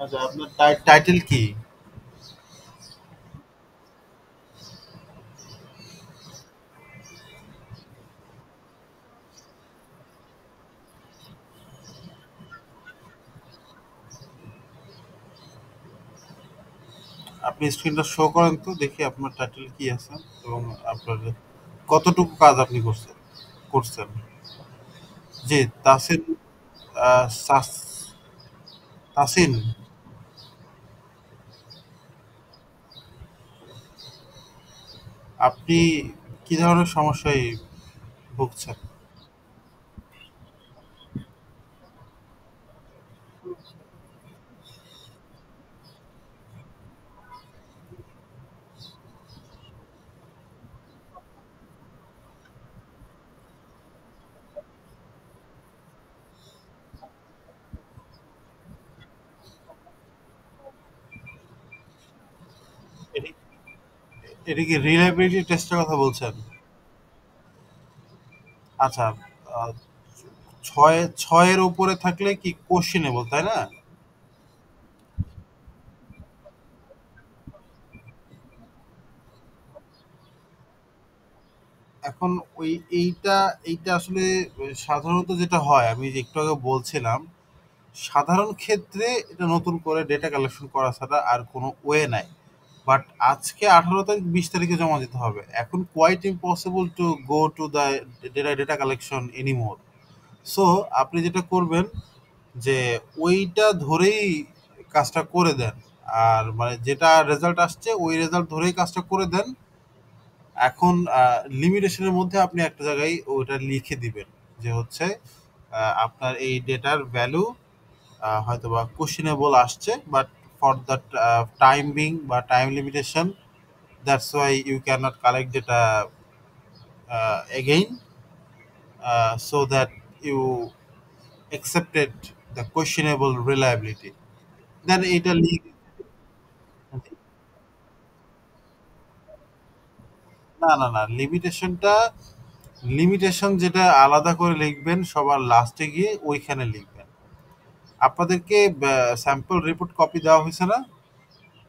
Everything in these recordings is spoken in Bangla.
আচ্ছা, আপনার টাইটেল কি? আপনি স্ক্রিনটা শো করেন তো দেখি আপনার টাইটেল কি আছে এবং আপনার কতটুকু কাজ আপনি করছেন। জি, তাসিন। তাসিন, আপনি কি ধরনের সমস্যায় ভুগছেন? এটি এটা কি রিলায়েবিলিটি টেস্টের কথা বলছেন? আচ্ছা, আহ, ছয়ের উপরে থাকলে কি কোশ্চেনেবল, তাই না? এখন ওই এইটা এইটা আসলে সাধারণত যেটা হয় আমি যে একটু আগে বলছিলাম, সাধারণ ক্ষেত্রে এটা নতুন করে ডেটা কালেকশন করা ছাড়া আর কোনো ওয়ে নাই। বাট আজকে 18 তারিখ 20 তারিখে জমা দিতে হবে, এখন quite impossible to go to the data collection anymore. So আপনি যেটা করবেন যে ওইটা ধরেই কাজটা করে দেন। আর মানে যেটা রেজাল্ট আসছে ওই রেজাল্ট ধরেই কাজটা করে দেন। এখন লিমিটেশনের মধ্যে আপনি একটা জায়গায় ওইটা লিখে দিবেন যে হচ্ছে আপনার এই ডেটার ভ্যালু হয়তো বা কোশ্চেনেবল আসছে, but for the time being বা time limitation, that's why you can not collect data again, so that you accepted the questionable reliability. Then এটা না না না, লিমিটেশন যেটা আলাদা করে লিখবেন সবার লাস্টে গিয়ে ওইখানে লিখবেন। আপনাদেরকে স্যাম্পল রিপোর্ট কপি দেওয়া হয়েছে না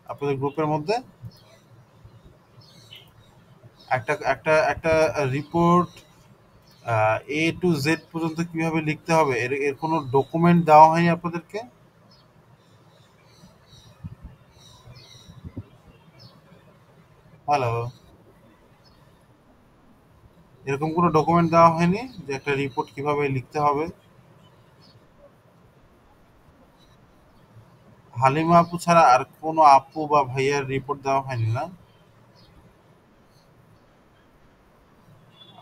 আপনাদের গ্রুপের মধ্যে? একটা একটা একটা রিপোর্ট A to Z পর্যন্ত কিভাবে লিখতে হবে এর এর কোনো ডকুমেন্ট দেওয়া হয়নি আপনাদেরকে? হ্যালো, এরকম কোনো ডকুমেন্ট দেওয়া হয়নি যে একটা রিপোর্ট কিভাবে লিখতে হবে? হালিমা আপু ছাড়া আর কোনো আপু বা ভাইয়ার রিপোর্ট দেওয়া হয়নি না?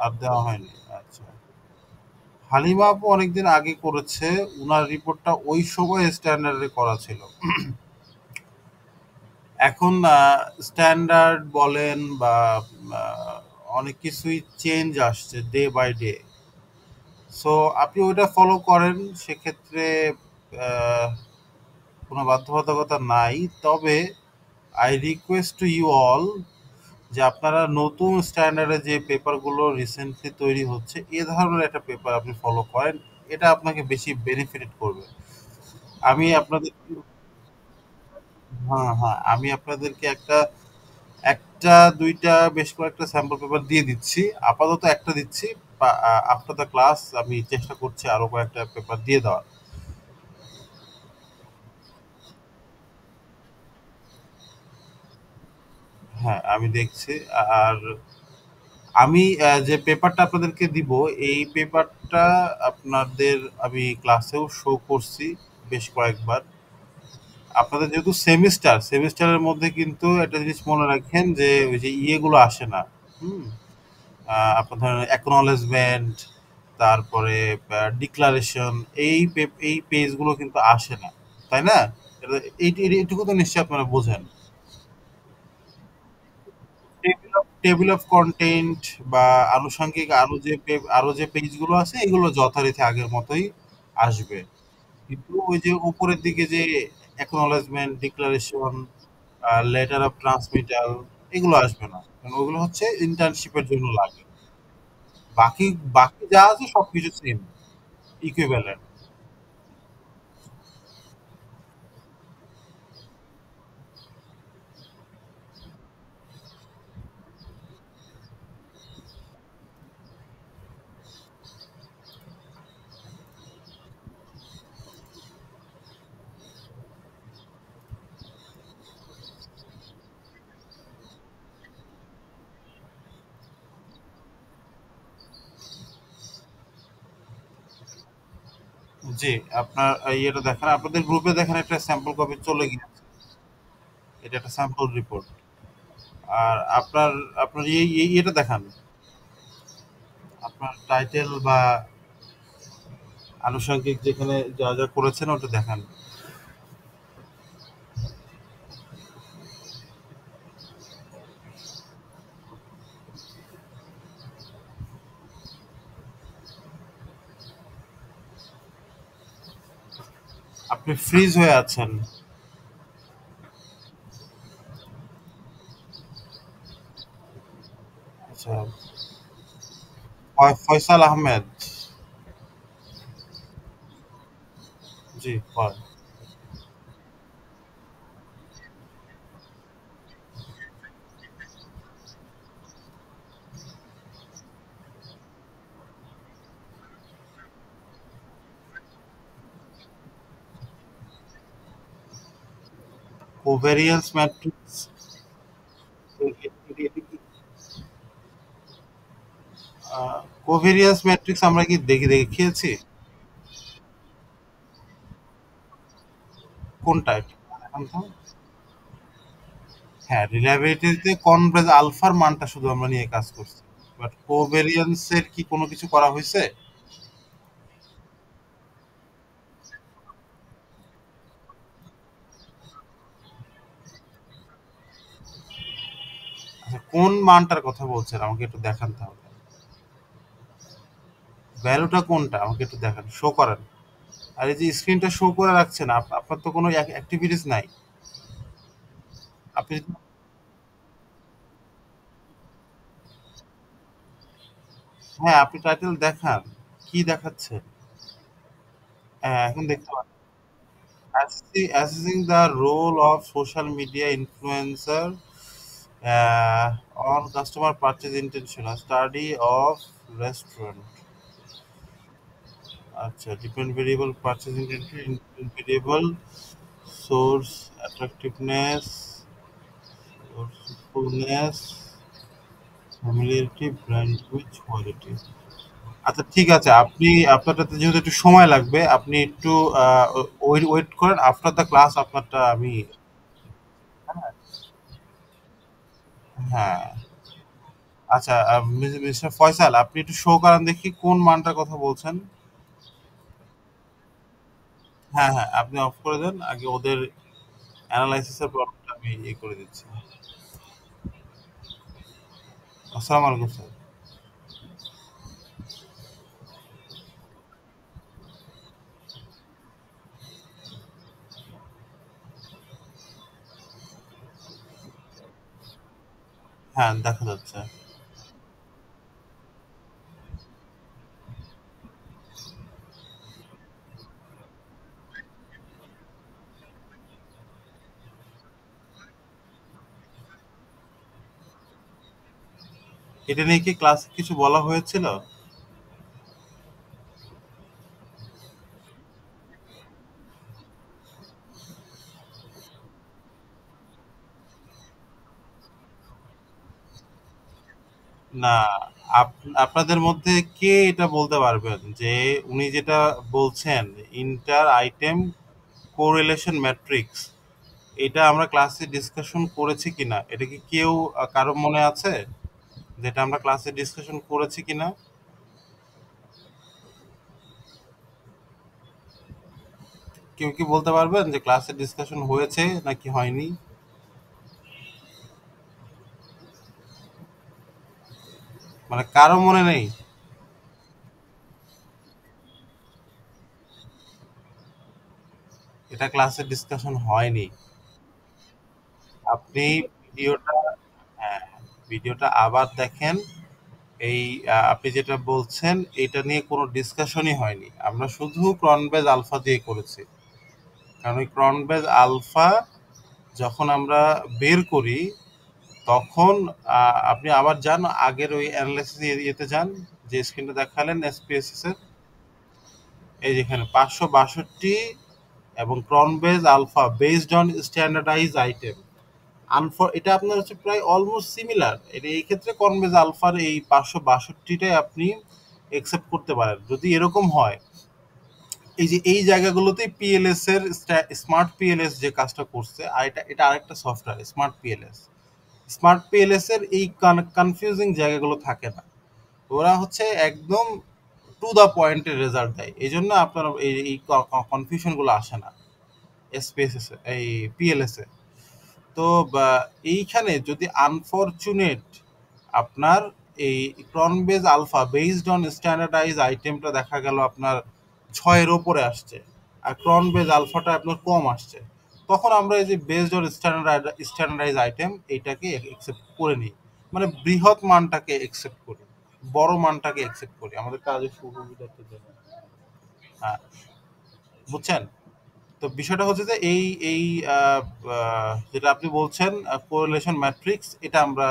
আর দেওয়া হয়নি, আচ্ছা। হালিমা আপু অনেকদিন আগে করেছে, উনার রিপোর্টটা ওই সময় স্ট্যান্ডার্ডে করা ছিল। এখন স্ট্যান্ডার্ড বলেন বা আহ, অনেক কিছুই চেঞ্জ আসছে ডে বাই ডে। সো আপনি ওইটা ফলো করেন, সেক্ষেত্রে আহ, কোনো বাধ্যবাধকতা নাই। তবে I request to you all যে আপনারা নতুন স্ট্যান্ডার্ডে যে পেপারগুলো রিসেন্টলি তৈরি হচ্ছে এ ধরনের একটা পেপার আপনি ফলো করেন। এটা আপনাকে বেশি বেনিফিট করবে। আমি আপনাদের হ্যাঁ হ্যাঁ, আমি আপনাদেরকে একটা দুইটা বেশ কয়েকটা স্যাম্পল পেপার দিয়ে দিচ্ছি। আপাতত একটা দিচ্ছি। আফটার দ্য ক্লাস আমি চেষ্টা করছি আরো কয়েকটা পেপার দিয়ে দেওয়ার। হ্যাঁ, আমি দেখছি। আর আমি যে পেপারটা আপনাদেরকে দিব, এই পেপারটা আপনাদের আমি ক্লাসেও শো করছি বেশ কয়েকবার। আপনাদের যেহেতু সেমিস্টারের মধ্যে কিন্তু একটা জিনিস মনে রাখেন যে ওই যে ইয়েগুলো আসে না। হুম। আপনার ধরেন অ্যাকনলেজমেন্ট, তারপরে ডিক্লারেশন, এই পেজগুলো কিন্তু আসে না, তাই না? এইটুকু তো নিশ্চয়ই আপনারা বোঝেন। টেবিল অফ কন্টেন্ট বা আনুষঙ্গিক আরো যে পেজগুলো আছে এগুলো যথারীতি আগের মতোই আসবে। কিন্তু ওই যে উপরের দিকে যে অ্যাকনলেজমেন্ট, ডিক্লারেশন, লেটার অফ ট্রান্সমিটাল, এগুলো আসবে না, কারণ ওগুলো হচ্ছে ইন্টার্নশিপের জন্য লাগে। বাকি বাকি যা আছে সবকিছু সেম, ইকুইভ্যালেন্ট। জি, আপনার ইয়েটা দেখেন, আপনাদের গ্রুপে দেখেন একটা স্যাম্পল কপি চলে গিয়েছে। এটা একটা স্যাম্পল রিপোর্ট। আর আপনার ইয়েটা দেখান, আপনার টাইটেল বা আনুষঙ্গিক যেখানে যা যা করেছেন ওটা দেখান। আপনি ফ্রিজ হয়ে আছেন। আচ্ছা, ফয়সাল আহমেদ। জি, হয়। Covariance matrix. কোভেরিয়েন্স ম্যাট্রিক্স আমরা কি দেখিয়েছি? কোনটা এটা? দেখান তো। হ্যাঁ, রিলায়েবিলিটিতে কনভার্জ আলফার মানটা শুধু আমরা নিয়ে কাজ করছি। বাট কোভেরিয়েন্স এর কি কোনো কিছু করা হয়েছে? আচ্ছা, কোন মানটার কথা বলছেন আমাকে একটু দেখান তাহলে। ভ্যালুটা কোনটা আমাকে একটু দেখান, শো করেন। আর এই যে স্ক্রিনটা শো করে রাখছেন, আপনার তো কোনো অ্যাক্টিভিটিস নাই। আপনি হ্যাঁ, আপনি টাইটেল দেখান, কি দেখাচ্ছে? হ্যাঁ, এখন দেখতে পাচ্ছি। Assessing the role of social media influencer on customer purchase intention, a study of restaurant. আচ্ছা, depend variable purchase intention, input variable, source attractiveness, source usefulness, familiarity, brand image, quality. আচ্ছা, ঠিক আছে, আপনি আপনারটাতে যেহেতু একটু সময় লাগবে, আপনি একটু ওয়েট ওয়েট করেন, আফটার দ্য ক্লাস আপনারটা আমি। হ্যাঁ। আচ্ছা, মিস্টার ফয়সাল, আপনি একটু শো করান দেখি কোন মানটার কথা বলছেন। হ্যাঁ, হ্যাঁ, আপনি অফ করে দেন আগে, ওদের অ্যানালাইসিসের প্রবলেমটা আমি ইয়ে করে দিচ্ছি। আসসালামু আলাইকুম স্যার। হ্যাঁ, দেখা যাচ্ছে। এটা নিয়ে কি ক্লাসে কিছু বলা হয়েছিল? না, আপনাদের মধ্যে কে এটা বলতে পারবেন যে উনি যেটা বলছেন, ইন্টার আইটেম কোরিলেশন ম্যাট্রিক্স, এটা আমরা ক্লাসে ডিসকাশন করেছি কিনা, এটা কি কেউ কারো মনে আছে যেটা আমরা ক্লাসে ডিসকাশন করেছি কিনা? কেউ কি বলতে পারবেন যে ক্লাসে ডিসকাশন হয়েছে নাকি হয়নি? মানে কারো মনে নেই? এটা ক্লাসে ডিসকাশন হয়নি। আপনি ভিডিওটা, হ্যাঁ, ভিডিওটা আবার দেখেন। এই আপনি যেটা বলছেন এটা নিয়ে কোনো ডিসকাশনই হয়নি, আমরা শুধু ক্রনবেজ আলফা দিয়ে করেছি। কারণ ওই ক্রনবেজ আলফা যখন আমরা বের করি, তখন আপনি আবার যান আগের ওই অ্যানালাইসিস ইয়েতে যান, যে স্ক্রিনটা দেখালেন এসপিএসএস এর, এই যেখানে 562 এবং Cronbach alpha based on standardize item আনফর, এটা আপনার হচ্ছে প্রায় অলমোস্ট সিমিলার। এটা এই ক্ষেত্রে কনবেজ আলফার এই 562টাই আপনি একসেপ্ট করতে পারেন। যদি এরকম হয় এই যে এই জায়গাগুলোতেই পিএলএস এর স্মার্ট পিএলএস যে কাজটা করছে, আর এটা আরেকটা software smart PLS. Smart PLS এর এই কনফিউজিং জায়গাগুলো থাকে না। ওরা হচ্ছে একদম টু দা পয়েন্টের রেজাল্ট দেয়, এই জন্য আপনার এই কনফিউশন গুলো আসে না এসপিএসএস এই পিএলএস এ। তো এইখানে যদি আনফরচুনেট আপনার এই Cronbach alpha based on standardize আইটেমটা দেখা গেল আপনার 6-এর ওপরে আসছে, আর ক্রন বেজ আলফাটা আপনার কম আসছে, তখন আমরা এই যে বেসড অন স্ট্যান্ডার্ডাইজ আইটেম এইটাকে একসেপ্ট করে নিই, মানে বৃহৎ মানটাকে একসেপ্ট করি, বড় মানটাকে একসেপ্ট করি আমাদের কাজের সুবিধার্থে জন্য। হ্যাঁ, বুঝছেন? তো বিষয়টা হচ্ছে যে এই এই যেটা আপনি বলছেন কোরিলেশন ম্যাট্রিক্স, এটা আমরা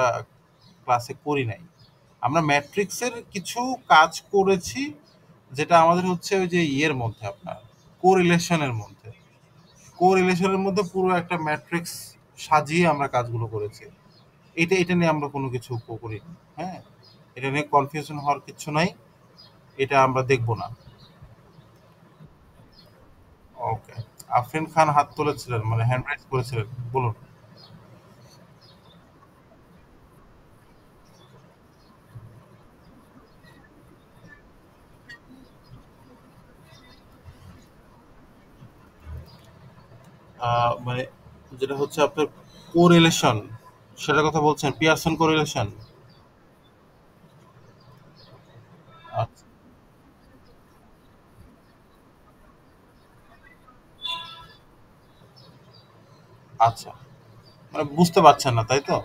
ক্লাসে করি নাই। আমরা ম্যাট্রিক্সের কিছু কাজ করেছি, যেটা আমাদের হচ্ছে ওই যে ইয়ের মধ্যে আপনার কোরিলেশনের মধ্যে, কোরিলেশনের মধ্যে পুরো একটা ম্যাট্রিক্স সাজিয়ে আমরা কাজগুলো করেছি। এটা নিয়ে আমরা কোনো কিছু করি না। হ্যাঁ, এটা নিয়ে কনফিউশন হওয়ার কিছু নাই, এটা আমরা দেখব না। ওকে। আফরিন খান হাত তুলেছিলেন, মানে হ্যান্ড রাইজ করেছিলেন, বলুন। মানে যেটা হচ্ছে আপনার কোরিলেশন, সেটার কথা বলছেন, পিয়ারসন কোরিলেশন। আচ্ছা, আচ্ছা, মানে বুঝতে পারছেন না তাই তো?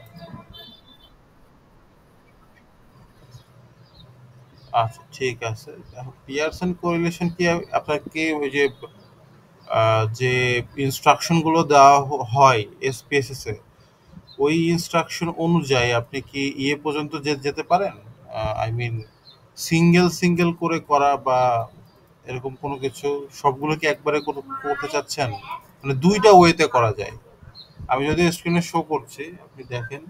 আচ্ছা, ঠিক আছে। এখন পিয়ারসন কোরিলেশন কি আপনাকে ওই যে যে ইনস্ট্রাকশন গুলো দেওয়া হয় এসপিএসএস এ, ওই ইনস্ট্রাকশন অনুযায়ী আপনি কি ইয়ে পর্যন্ত যেতে পারেন? আই মিন সিঙ্গেল সিঙ্গেল করে করা বা এরকম কোনো কিছু, সবগুলো কি একবারে করতে চাচ্ছেন? মানে দুইটা ওয়েতে করা যায়। আমি যদি স্ক্রিনে শো করছি, আপনি দেখেন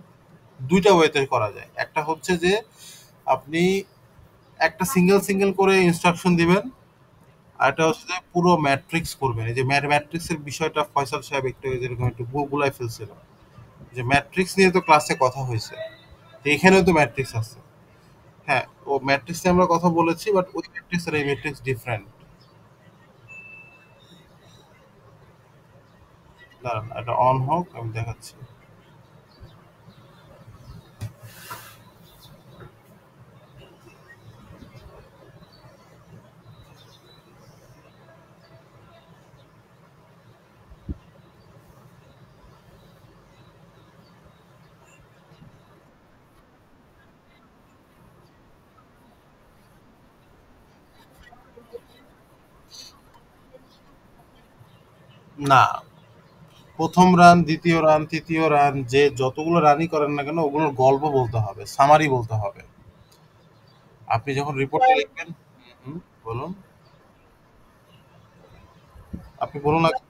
দুইটা ওয়েতে করা যায়। একটা হচ্ছে যে আপনি একটা সিঙ্গেল সিঙ্গেল করে ইনস্ট্রাকশন দিবেন, আর একটা হচ্ছে যে পুরো ম্যাট্রিক্স করবেন। এই যে ম্যাট্রিক্সের বিষয়টা ফয়সাল সাহেব একটু যেরকম একটু গুলাই ফেলছিল, যে ম্যাট্রিক্স নিয়ে তো ক্লাসে কথা হয়েছে, তো এখানেও তো ম্যাট্রিক্স আছে। হ্যাঁ, ও ম্যাট্রিক্সে আমরা কথা বলেছি, বাট ওই ম্যাট্রিক্স আর এই ম্যাট্রিক্স ডিফারেন্ট। দাঁড়ান, এটা অন হোক, আমি দেখাচ্ছি। না, প্রথম রান, দ্বিতীয় রান, তৃতীয় রান, যে যতগুলো রানই করেন না কেন, ওগুলোর গল্প বলতে হবে, সামারি বলতে হবে। আপনি যখন রিপোর্টে লিখবেন। হুম, বলুন। আপনি বলুন আগে।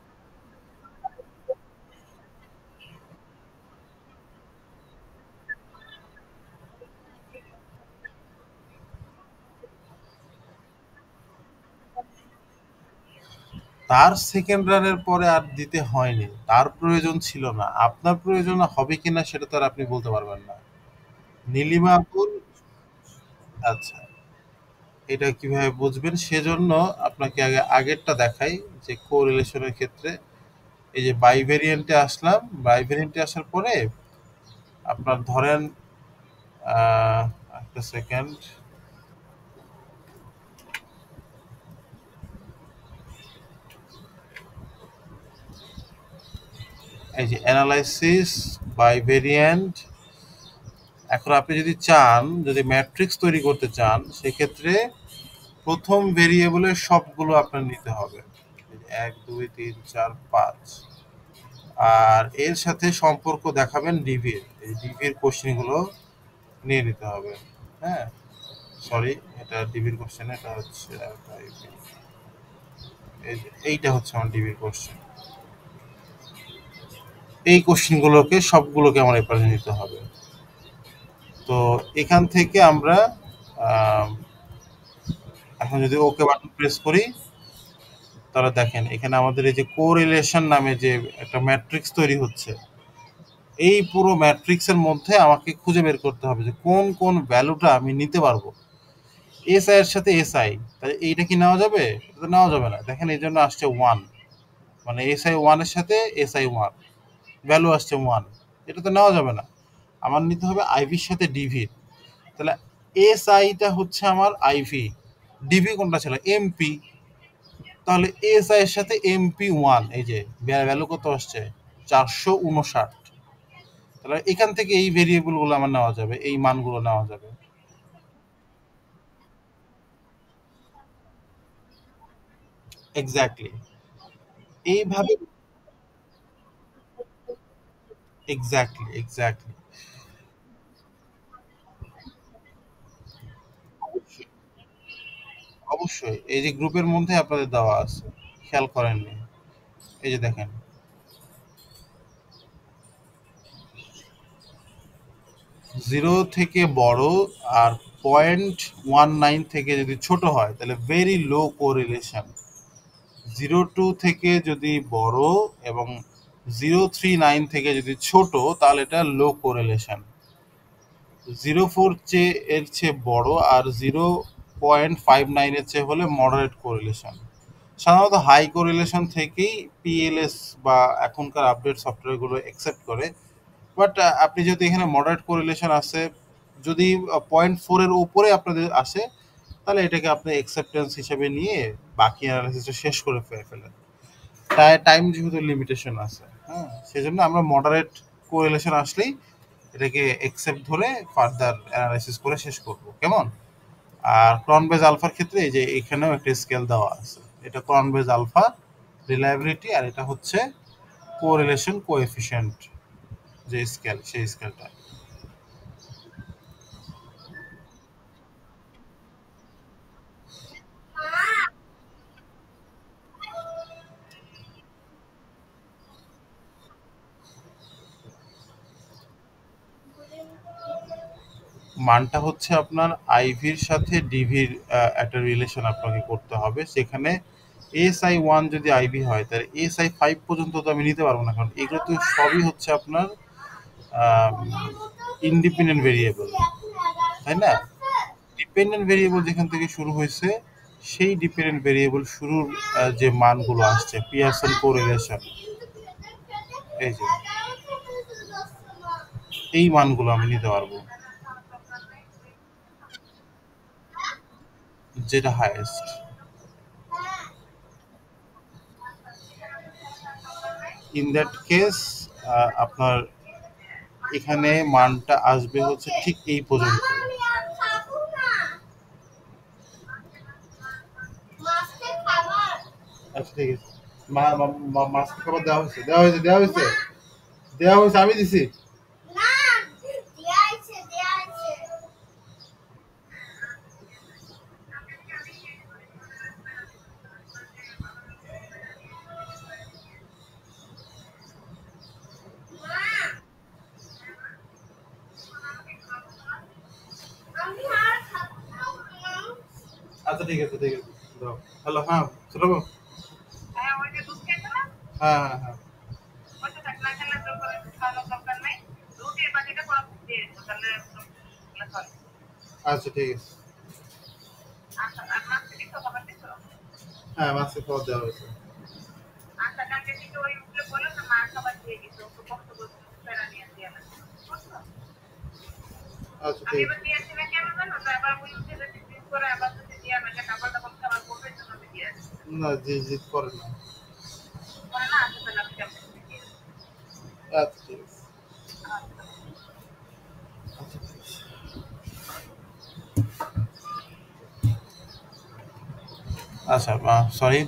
তার সেকেন্ড রানের পরে আর দিতে হয়নি, তার প্রয়োজন ছিল না। আপনার প্রয়োজন হবে কিনা সেটা তো আর আপনি বলতে পারবেন না। নীলিমা আপুর, আচ্ছা, এটা কিভাবে বুঝবেন সেজন্য আপনাকে আগে আগেরটা দেখাই, যে কোরিলেশনের ক্ষেত্রে এই যে বাইভেরিয়েন্টে আসলাম, বাইভেরিয়েন্টে আসার পরে আপনার ধরেন আহ, একটা সেকেন্ড, এই যে অ্যানালাইসিস বাইভেরিয়েন্ট। এখন আপনি যদি চান, যদি ম্যাট্রিক্স তৈরি করতে চান, সেক্ষেত্রে প্রথম ভেরিয়েবলের সবগুলো আপনার নিতে হবে, এই যে 1 2 3 4 5, আর এর সাথে সম্পর্ক দেখাবেন ডিভির, এই ডিভির কোশ্চেনগুলো নিয়ে নিতে হবে। হ্যাঁ, সরি, এটা ডিবির কোশ্চেন, এটা হচ্ছে এইটা হচ্ছে আমার ডিবির কোশ্চেন। এই কোশ্চেনগুলোকে সবগুলোকে আমার এপাশে নিতে হবে। তো এখান থেকে আমরা আম, এখন যদি ওকে বাটন প্রেস করি, তাহলে দেখেন এখানে আমাদের এই যে কোরিলেশন নামে যে একটা ম্যাট্রিক্স তৈরি হচ্ছে, এই পুরো ম্যাট্রিক্সের মধ্যে আমাকে খুঁজে বের করতে হবে যে কোন কোন ভ্যালুটা আমি নিতে পারবো এস আই এর সাথে এস আই। তাহলে এইটা কি নেওয়া যাবে? এটা তো নেওয়া যাবে না। দেখেন এই জন্য আসছে ওয়ান, মানে এস আই ওয়ানের সাথে এস আই ওয়ান, ভ্যালু আসছে ওয়ান। এটা তো নেওয়া যাবে না। আমার নিতে হবে আইভির সাথে ডিভির। তাহলে এস আইটা হচ্ছে আমার আইভি, ডিভি কোনটা ছিল এমপি। তাহলে এস আই এর সাথে এমপি ওয়ান, এই যে ভ্যালু কত আসছে 459। তাহলে এখান থেকে এই ভেরিয়েবল গুলো আমার নেওয়া যাবে, এই মানগুলো নেওয়া যাবে। এক্স্যাক্টলি এইভাবে। Exactly exactly. অবশ্যই অবশ্যই এই যে গ্রুপের মধ্যে আপনাদের দেওয়া আছে, খেয়াল করেননি? এই যে দেখেন, 0 থেকে বড় আর 0.19 থেকে যদি ছোট হয় তাহলে ভেরি লো কোরিলেশন। 0.2 থেকে যদি বড় এবং 0.39 থেকে যদি ছোট তাহলে এটা লো কোরিলেশন। 0.4 এর চেয়ে বড় আর 0.59 এর চেয়ে হলে মডারেট কোরিলেশন। সাধারণত হাই কোরিলেশন থেকেই পিএলএস বা এখনকার আপডেট সফটওয়্যারগুলো অ্যাকসেপ্ট করে। বাট আপনি যদি এখানে মডারেট কোরিলেশন আসে, যদি 0.4 এর উপরে আপনাদের আসে, তাহলে এটাকে আপনি অ্যাকসেপ্টেন্স হিসেবে নিয়ে বাকি অ্যানালাইসিসটা শেষ করে ফেলেন। টাইম যেহেতু লিমিটেশন আছে, হ্যাঁ, সেজন্য আমরা মডারেট কোরিলেশন আসলেই এটাকে অ্যাকসেপ্ট ধরে ফার্দার অ্যানালাইসিস করে শেষ করব, কেমন? আর ক্রন বেজ আলফার ক্ষেত্রে এই যে এখানেও একটা স্কেল দেওয়া আছে, এটা ক্রন বেজ আলফা রিলায়েবিলিটি, আর এটা হচ্ছে কোরিলেশন কোএফিশিয়েন্ট যে স্কেল, সেই স্কেলটা। মানটা হচ্ছে আপনার আইভির সাথে ডিভির একটা রিলেশন আপনাকে করতে হবে। সেখানে এস আই ওয়ান যদি আইভি হয় তাহলে এস আই ফাইভ পর্যন্ত তো আমি নিতে পারবো না, কারণ এগুলো তো সবই হচ্ছে আপনার ইন্ডিপেন্ডেন্ট ভেরিয়েবল, তাই না? ডিপেন্ডেন্ট ভেরিয়েবল যেখান থেকে শুরু হয়েছে, সেই ডিপেন্ডেন্ট ভেরিয়েবল শুরুর যে মানগুলো আসছে পিয়ারসন কোরিলেশন, এই যে এই মানগুলো আমি নিতে পারবো, যেটা হাইয়েস্ট। ইন দ্যাট কেস আপনার এখানে মানটা আসবে হচ্ছে ঠিক এই পর্যন্ত। আচ্ছা ঠিক আছে। মাছকে খাবার দেওয়া হয়েছে, দেওয়া হয়েছে, দেওয়া হয়েছে, দেওয়া হয়েছে, আমি দিছি। আচ্ছা ঠিক আছে, ঠিক আছে, দাও। হ্যালো, হ্যাঁ, ছোট বাবু। হ্যাঁ হ্যাঁ হ্যাঁ। আচ্ছা ঠিক আছে। হ্যাঁ, মাছকে খাবার দেওয়া হয়েছে। আচ্ছা ঠিক আছে। না, জি জিদ করে না। আচ্ছা ঠিক আছে। আচ্ছা ঠিক আছে। আচ্ছা, সরি।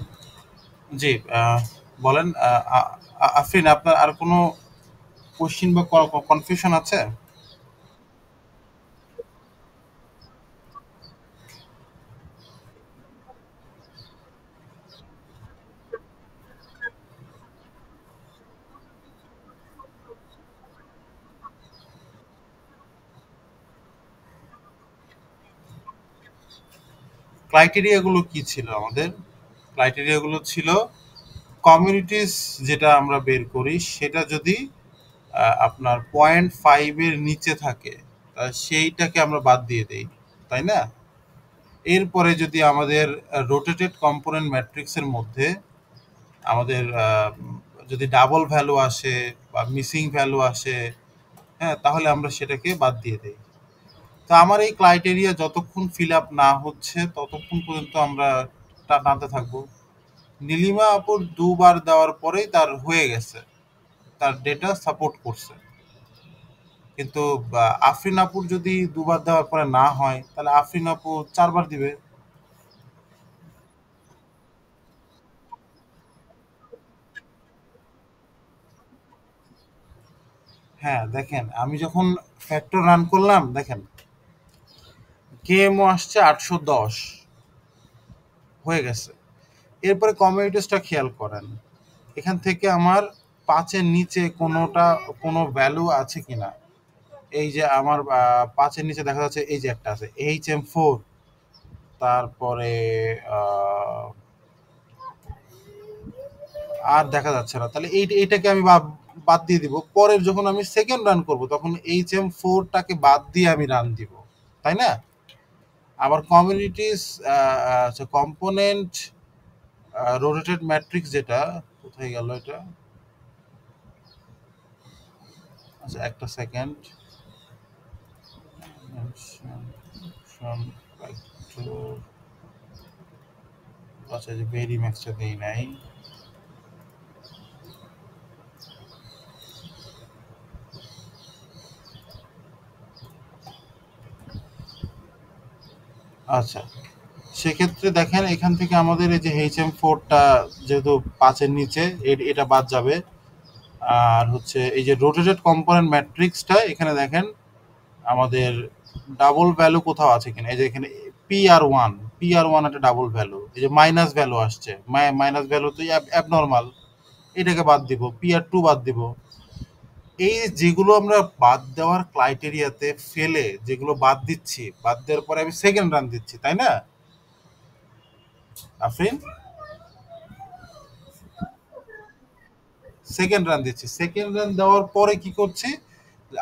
জি, বলেন। আফরিন, আপনার আর কোনো কোশ্চিন বা কনফিউশন আছে? ক্রাইটেরিয়া গুলো কি ছিল আমাদের? ক্রাইটেরিয়াগুলো ছিল কমিউনিটিস, যেটা আমরা বের করি সেটা যদি আপনার 0.5 এর নিচে থাকে সেইটাকে আমরা বাদ দিয়ে দেই, তাই না? এরপরে যদি আমাদের রোটেটেড কম্পোনেন্ট ম্যাট্রিক্সের মধ্যে আমাদের যদি ডাবল ভ্যালু আসে বা মিসিং ভ্যালু আসে, হ্যাঁ, তাহলে আমরা সেটাকে বাদ দিয়ে দেই। তো আমার এই ক্রাইটেরিয়া যতক্ষণ ফিল আপ না হচ্ছে ততক্ষণ পর্যন্ত আমরা টানতে থাকবো। নীলিমা আপুর দুবার দেওয়ার পরেই তার হয়ে গেছে, তার ডেটা সাপোর্ট করছে। কিন্তু আফরিন আপুর যদি দুবার দেওয়ার পরে না হয় তাহলে আফরিন আপু 4বার দিবে। হ্যাঁ, দেখেন আমি যখন ফ্যাক্টর রান করলাম, দেখেন কেএমও আসছে 810 হয়ে গেছে। এরপরে কমিউনিটিসটা খেয়াল করেন, এখান থেকে আমার 5-এর নিচে কোনো ভ্যালু আছে কিনা। এই যে আমার 5-এর নিচে দেখা যাচ্ছে এই যে একটা আছে HM4, তারপরে আহ, আর দেখা যাচ্ছে না, তাহলে এইটাকে আমি বাদ দিয়ে দিব। পরের যখন আমি সেকেন্ড রান করব তখন HM4টাকে বাদ দিয়ে আমি রান দিব, তাই না? আবার কমিউনিটিস আচ্ছা কম্পোনেন্ট রোটেটেড ম্যাট্রিক্স, যেটা কোথায় গেল এটা, আচ্ছা একটা সেকেন্ড, আচ্ছা যে ভেরি ম্যাক্সটা দেই নাই। আচ্ছা, সেক্ষেত্রে দেখেন এখান থেকে আমাদের এই যে HM4টা যেহেতু 5-এর নিচে, এটা বাদ যাবে। আর হচ্ছে এই যে রোটেটেড কম্পোনেন্ট ম্যাট্রিক্সটা, এখানে দেখেন আমাদের ডাবল ভ্যালু কোথাও আছে কিনা। এই যে এখানে পি আর ওয়ান একটা ডাবল ভ্যালু, এই যে মাইনাস ভ্যালু আসছে, মাইনাস ভ্যালু তো অ্যাবনর্মাল, এটাকে বাদ দিব, পি আর টু বাদ দিব। এই যেগুলো আমরা বাদ দেওয়ার ক্রাইটেরিয়াতে ফেলে যেগুলো বাদ দিচ্ছি, বাদ দেওয়ার পরে আমি সেকেন্ড রান দিচ্ছি, তাই না আফরিন? সেকেন্ড রান দিচ্ছি, সেকেন্ড রান দেওয়ার পরে কি করছি,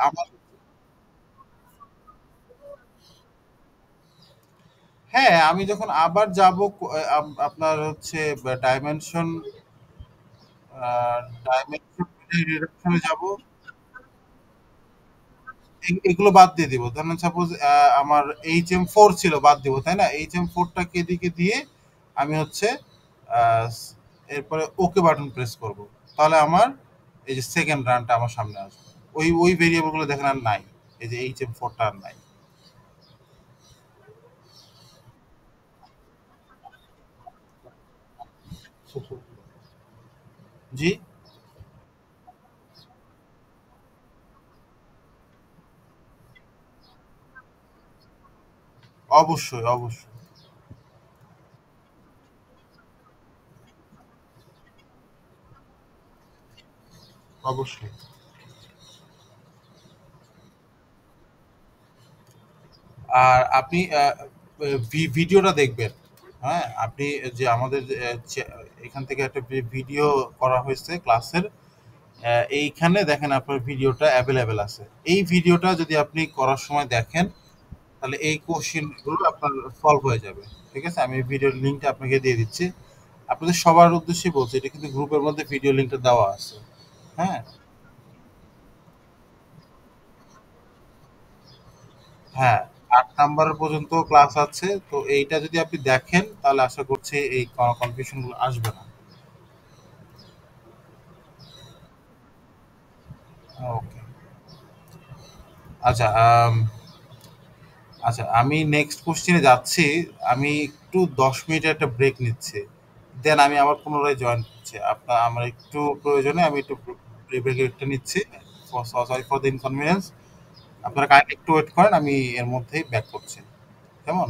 আমার, হ্যাঁ, আমি যখন আবার যাব আপনার হচ্ছে ডাইমেনশন ডাইমেনশন রিডাকশনে যাব, এগুলো বাদ দিয়ে দিব। ধরেন সাপোজ আমার HM4 ছিল, বাদ দিব, তাই না? HM4টাকে এদিকে দিয়ে আমি হচ্ছে আহ, এরপরে ওকে বাটন প্রেস করব, তাহলে আমার এই যে সেকেন্ড রানটা আমার সামনে আসবে। ওই ভেরিয়েবল গুলো দেখেন আর নাই, এই যে HM4টা আর নাই। জি, অবশ্যই অবশ্যই অবশ্যই। আর আপনি ভিডিওটা দেখবেন। হ্যাঁ, আপনি যে আমাদের এখান থেকে একটা ভিডিও করা হয়েছে ক্লাসের, এইখানে দেখেন আপনার ভিডিওটা অ্যাভেলেবেল আছে। এই ভিডিওটা যদি আপনি করার সময় দেখেন তাহলে এই কোশ্চেনগুলো আপনার সলভ হয়ে যাবে। ঠিক আছে, আমি ভিডিওর লিঙ্কটা আপনাকে দিয়ে দিচ্ছি। আপনাদের সবার উদ্দেশ্যে বলছি, এটা কিন্তু গ্রুপের মধ্যে ভিডিও লিঙ্কটা দেওয়া আছে। হ্যাঁ, হ্যাঁ, 8 নাম্বার পর্যন্ত ক্লাস আছে, তো এইটা যদি আপনি দেখেন তাহলে আশা করছি এই কনফিউশনগুলো আসবে না। ওকে, আচ্ছা। আচ্ছা, আমি নেক্সট কোশ্চেনে যাচ্ছি। আমি একটু 10 মিনিটের একটা ব্রেক নিচ্ছি, দেন আমি আবার পুনরায় জয়েন করছি। আমার একটু প্রয়োজনে আমি একটু ব্রেক একটা নিচ্ছি। Sorry for the inconvenience. আপনারা কাইন্ডলি একটু ওয়েট করেন, আমি এর মধ্যেই ব্যাক করছি। কেমন?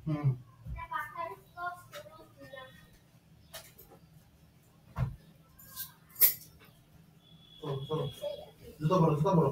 হুম। চলো চলো, জুতো পরো, জুতো পরো।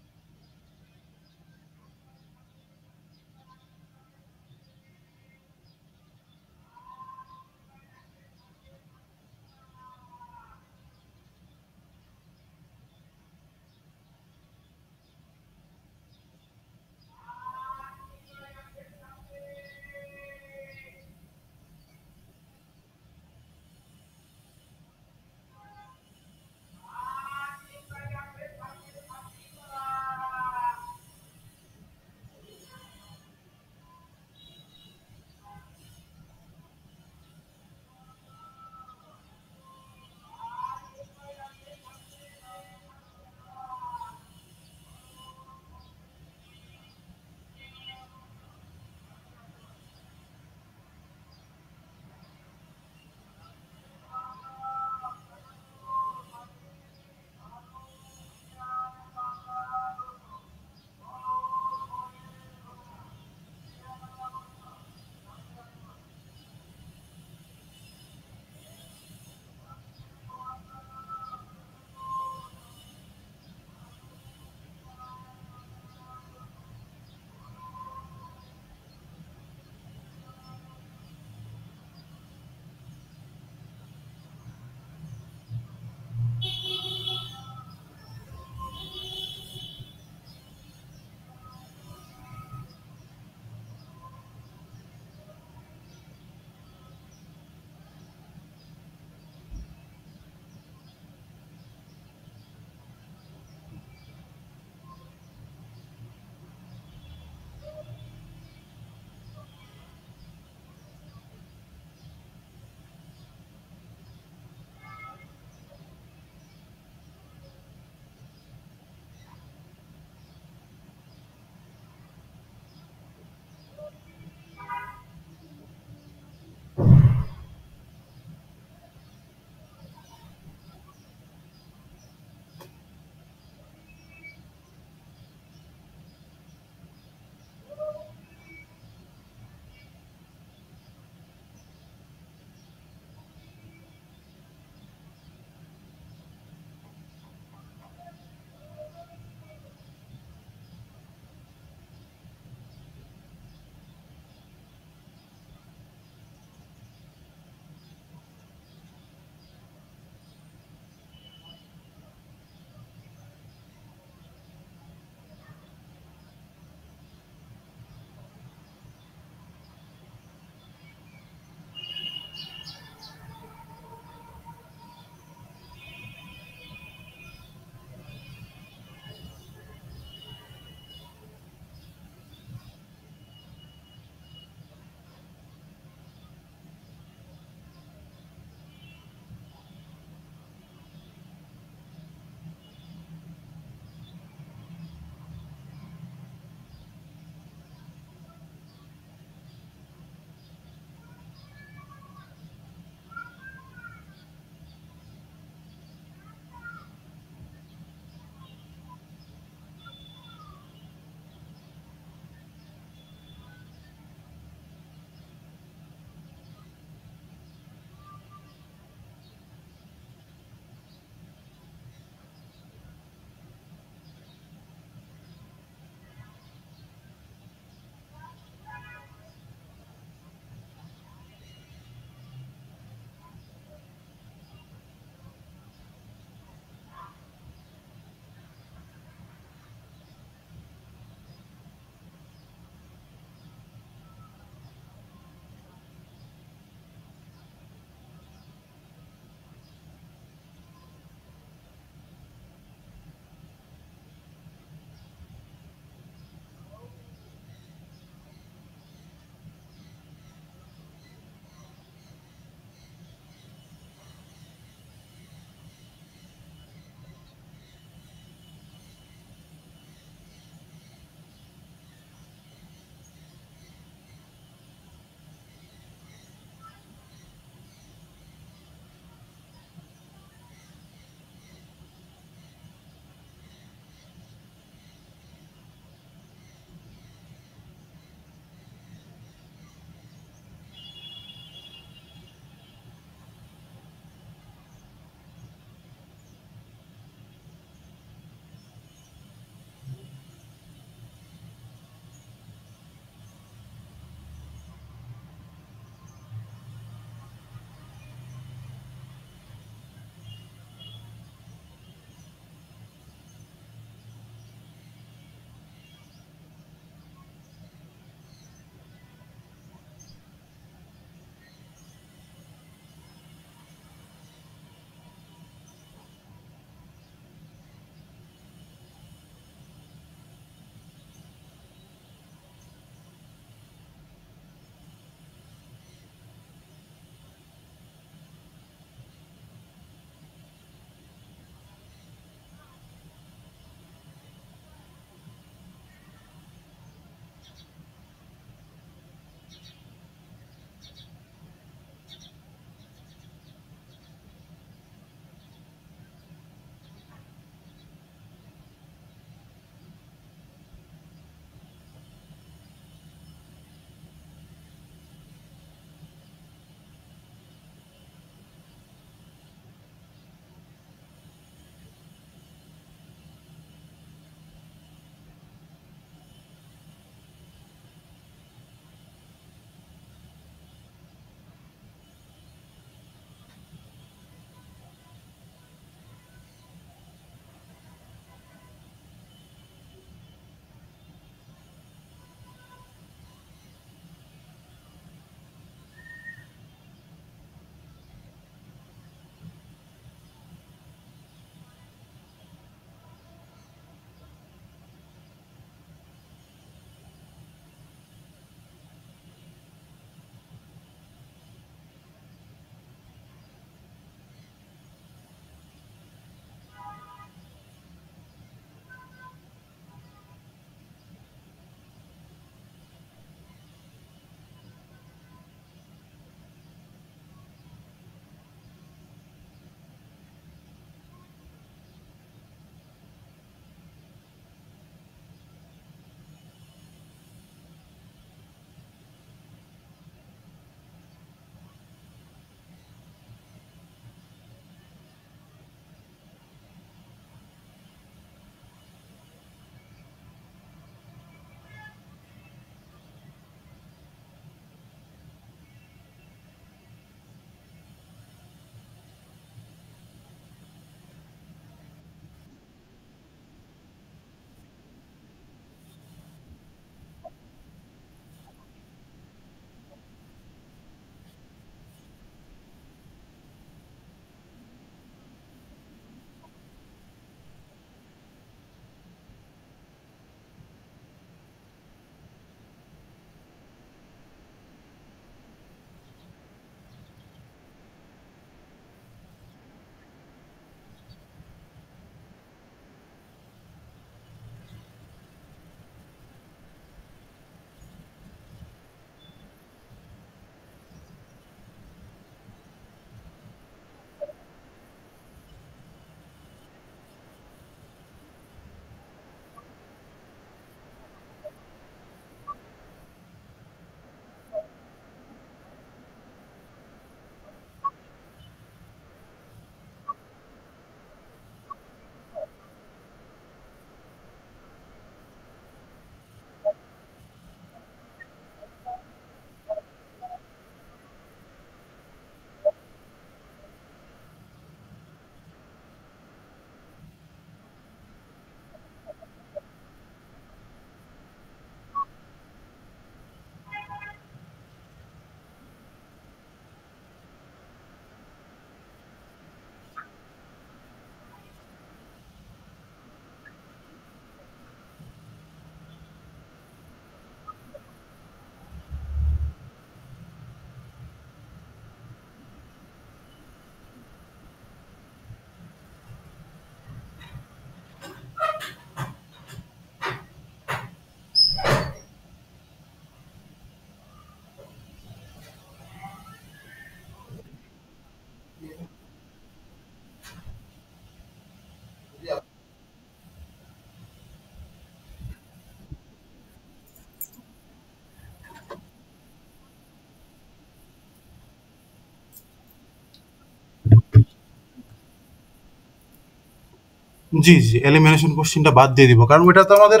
জি, জি, এলিমিনেশন কোশ্চেনটা বাদ দিয়ে দিব। কারণ ওইটা তো আমাদের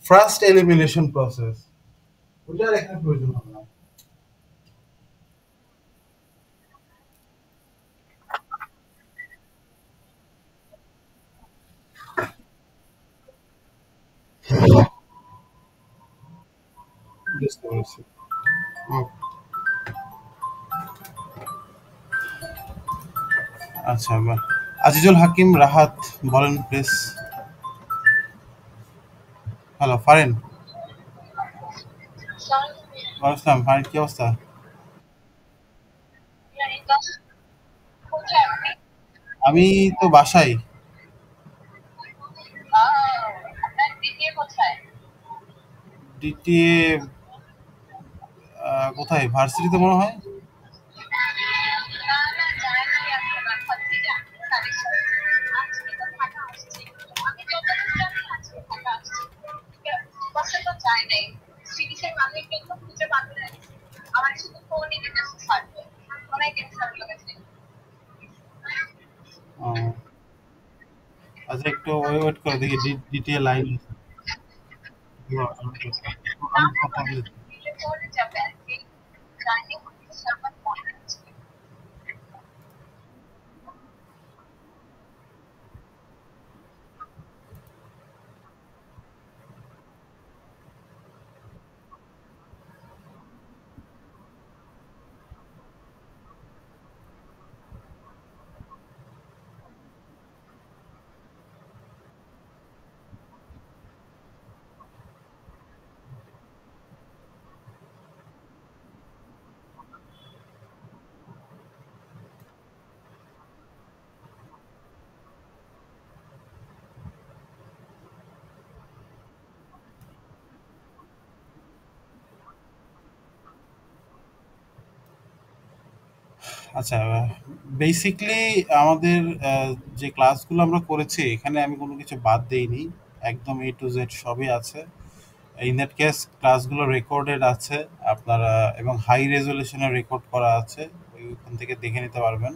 ফার্স্ট এলিমিনেশন প্রসেস। ওইটা আর এখানে প্রয়োজন হবে না। বুঝতে পেরেছি। হুম, আচ্ছা, বাহ! আজিজুল হাকিম রাহাত, বলেন প্লিজ। হ্যালো, ফারিন। ওয়ালাইকুম আসসালাম, ফারিন কি অবস্থা? আমি তো বাসায়। ডিটিএ কোথায়? ভার্সিটিতে মনে হয়। ও, আচ্ছা, একটু ওয়েট করে দেখি ডিটিএ লাইন। আমি কথা বলি। আচ্ছা, বেসিক্যালি আমাদের যে ক্লাসগুলো আমরা করেছি এখানে আমি কোনো কিছু বাদ দেইনি। একদম এ টু জেড সবই আছে। ইন দ্যাট কেস ক্লাসগুলো রেকর্ডেড আছে আপনারা, এবং হাই রেজলিউশনে রেকর্ড করা আছে। ওইখান থেকে দেখে নিতে পারবেন।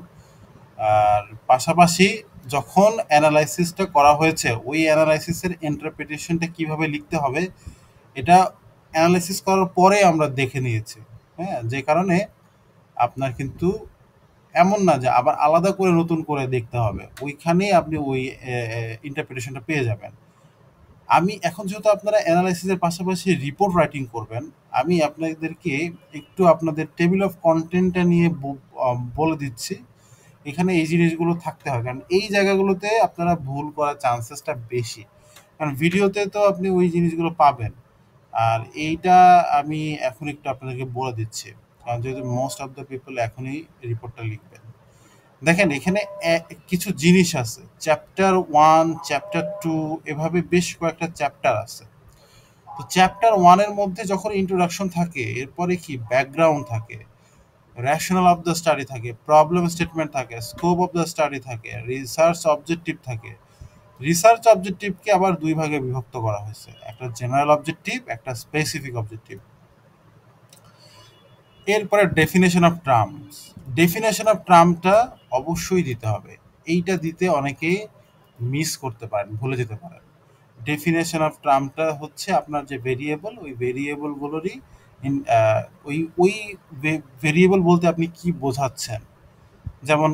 আর পাশাপাশি যখন অ্যানালাইসিসটা করা হয়েছে ওই অ্যানালাইসিসের ইন্টারপ্রিটেশনটা কিভাবে লিখতে হবে এটা অ্যানালাইসিস করার পরে আমরা দেখে নিয়েছি। হ্যাঁ, যে কারণে আপনার কিন্তু এমন না যে আবার আলাদা করে নতুন করে দেখতে হবে। ওইখানেই আপনি ওই ইন্টারপ্রিটেশনটা পেয়ে যাবেন। আমি এখন যেহেতু আপনারা অ্যানালাইসিসের পাশাপাশি রিপোর্ট রাইটিং করবেন, আমি আপনাদেরকে একটু আপনাদের টেবিল অফ কনটেন্টটা নিয়ে বলে দিচ্ছি। এখানে এই জিনিসগুলো থাকতে হয়। কারণ এই জায়গাগুলোতে আপনারা ভুল করার চান্সেসটা বেশি। কারণ ভিডিওতে তো আপনি ওই জিনিসগুলো পাবেন। আর এইটা আমি এখন একটু আপনাদেরকে বলে দিচ্ছি। কারণ যেহেতু মোস্ট অফ দ্য পিপল এখনই রিপোর্টটা লিখবেন। দেখেন এখানে কিছু জিনিস আছে। চ্যাপ্টার 1, চ্যাপ্টার 2 এভাবে বেশ কয়েকটা চ্যাপ্টার আছে। তো চ্যাপ্টার 1 এর মধ্যে যখন ইন্ট্রোডাকশন থাকে, এরপরে কি ব্যাকগ্রাউন্ড থাকে, রেশনাল অফ দ্য স্টাডি থাকে, প্রবলেম স্টেটমেন্ট থাকে, স্কোপ অফ দ্য স্টাডি থাকে, রিসার্চ অবজেক্টিভ থাকে। রিসার্চ অবজেক্টিভকে আবার দুই ভাগে বিভক্ত করা হয়েছে, একটা জেনারেল অবজেক্টিভ, একটা স্পেসিফিক অবজেক্টিভ। এরপরে definition of terms. Definition of টার্মটা অবশ্যই দিতে হবে। এইটা দিতে অনেকে মিস করতে পারেন, ভুলে যেতে পারেন। ডেফিনেশন অফ টার্মটা হচ্ছে আপনার যে ভেরিয়েবল, ওই ভেরিয়েবলগুলোরই ওই ওই ভেরিয়েবল বলতে আপনি কি বোঝাচ্ছেন। যেমন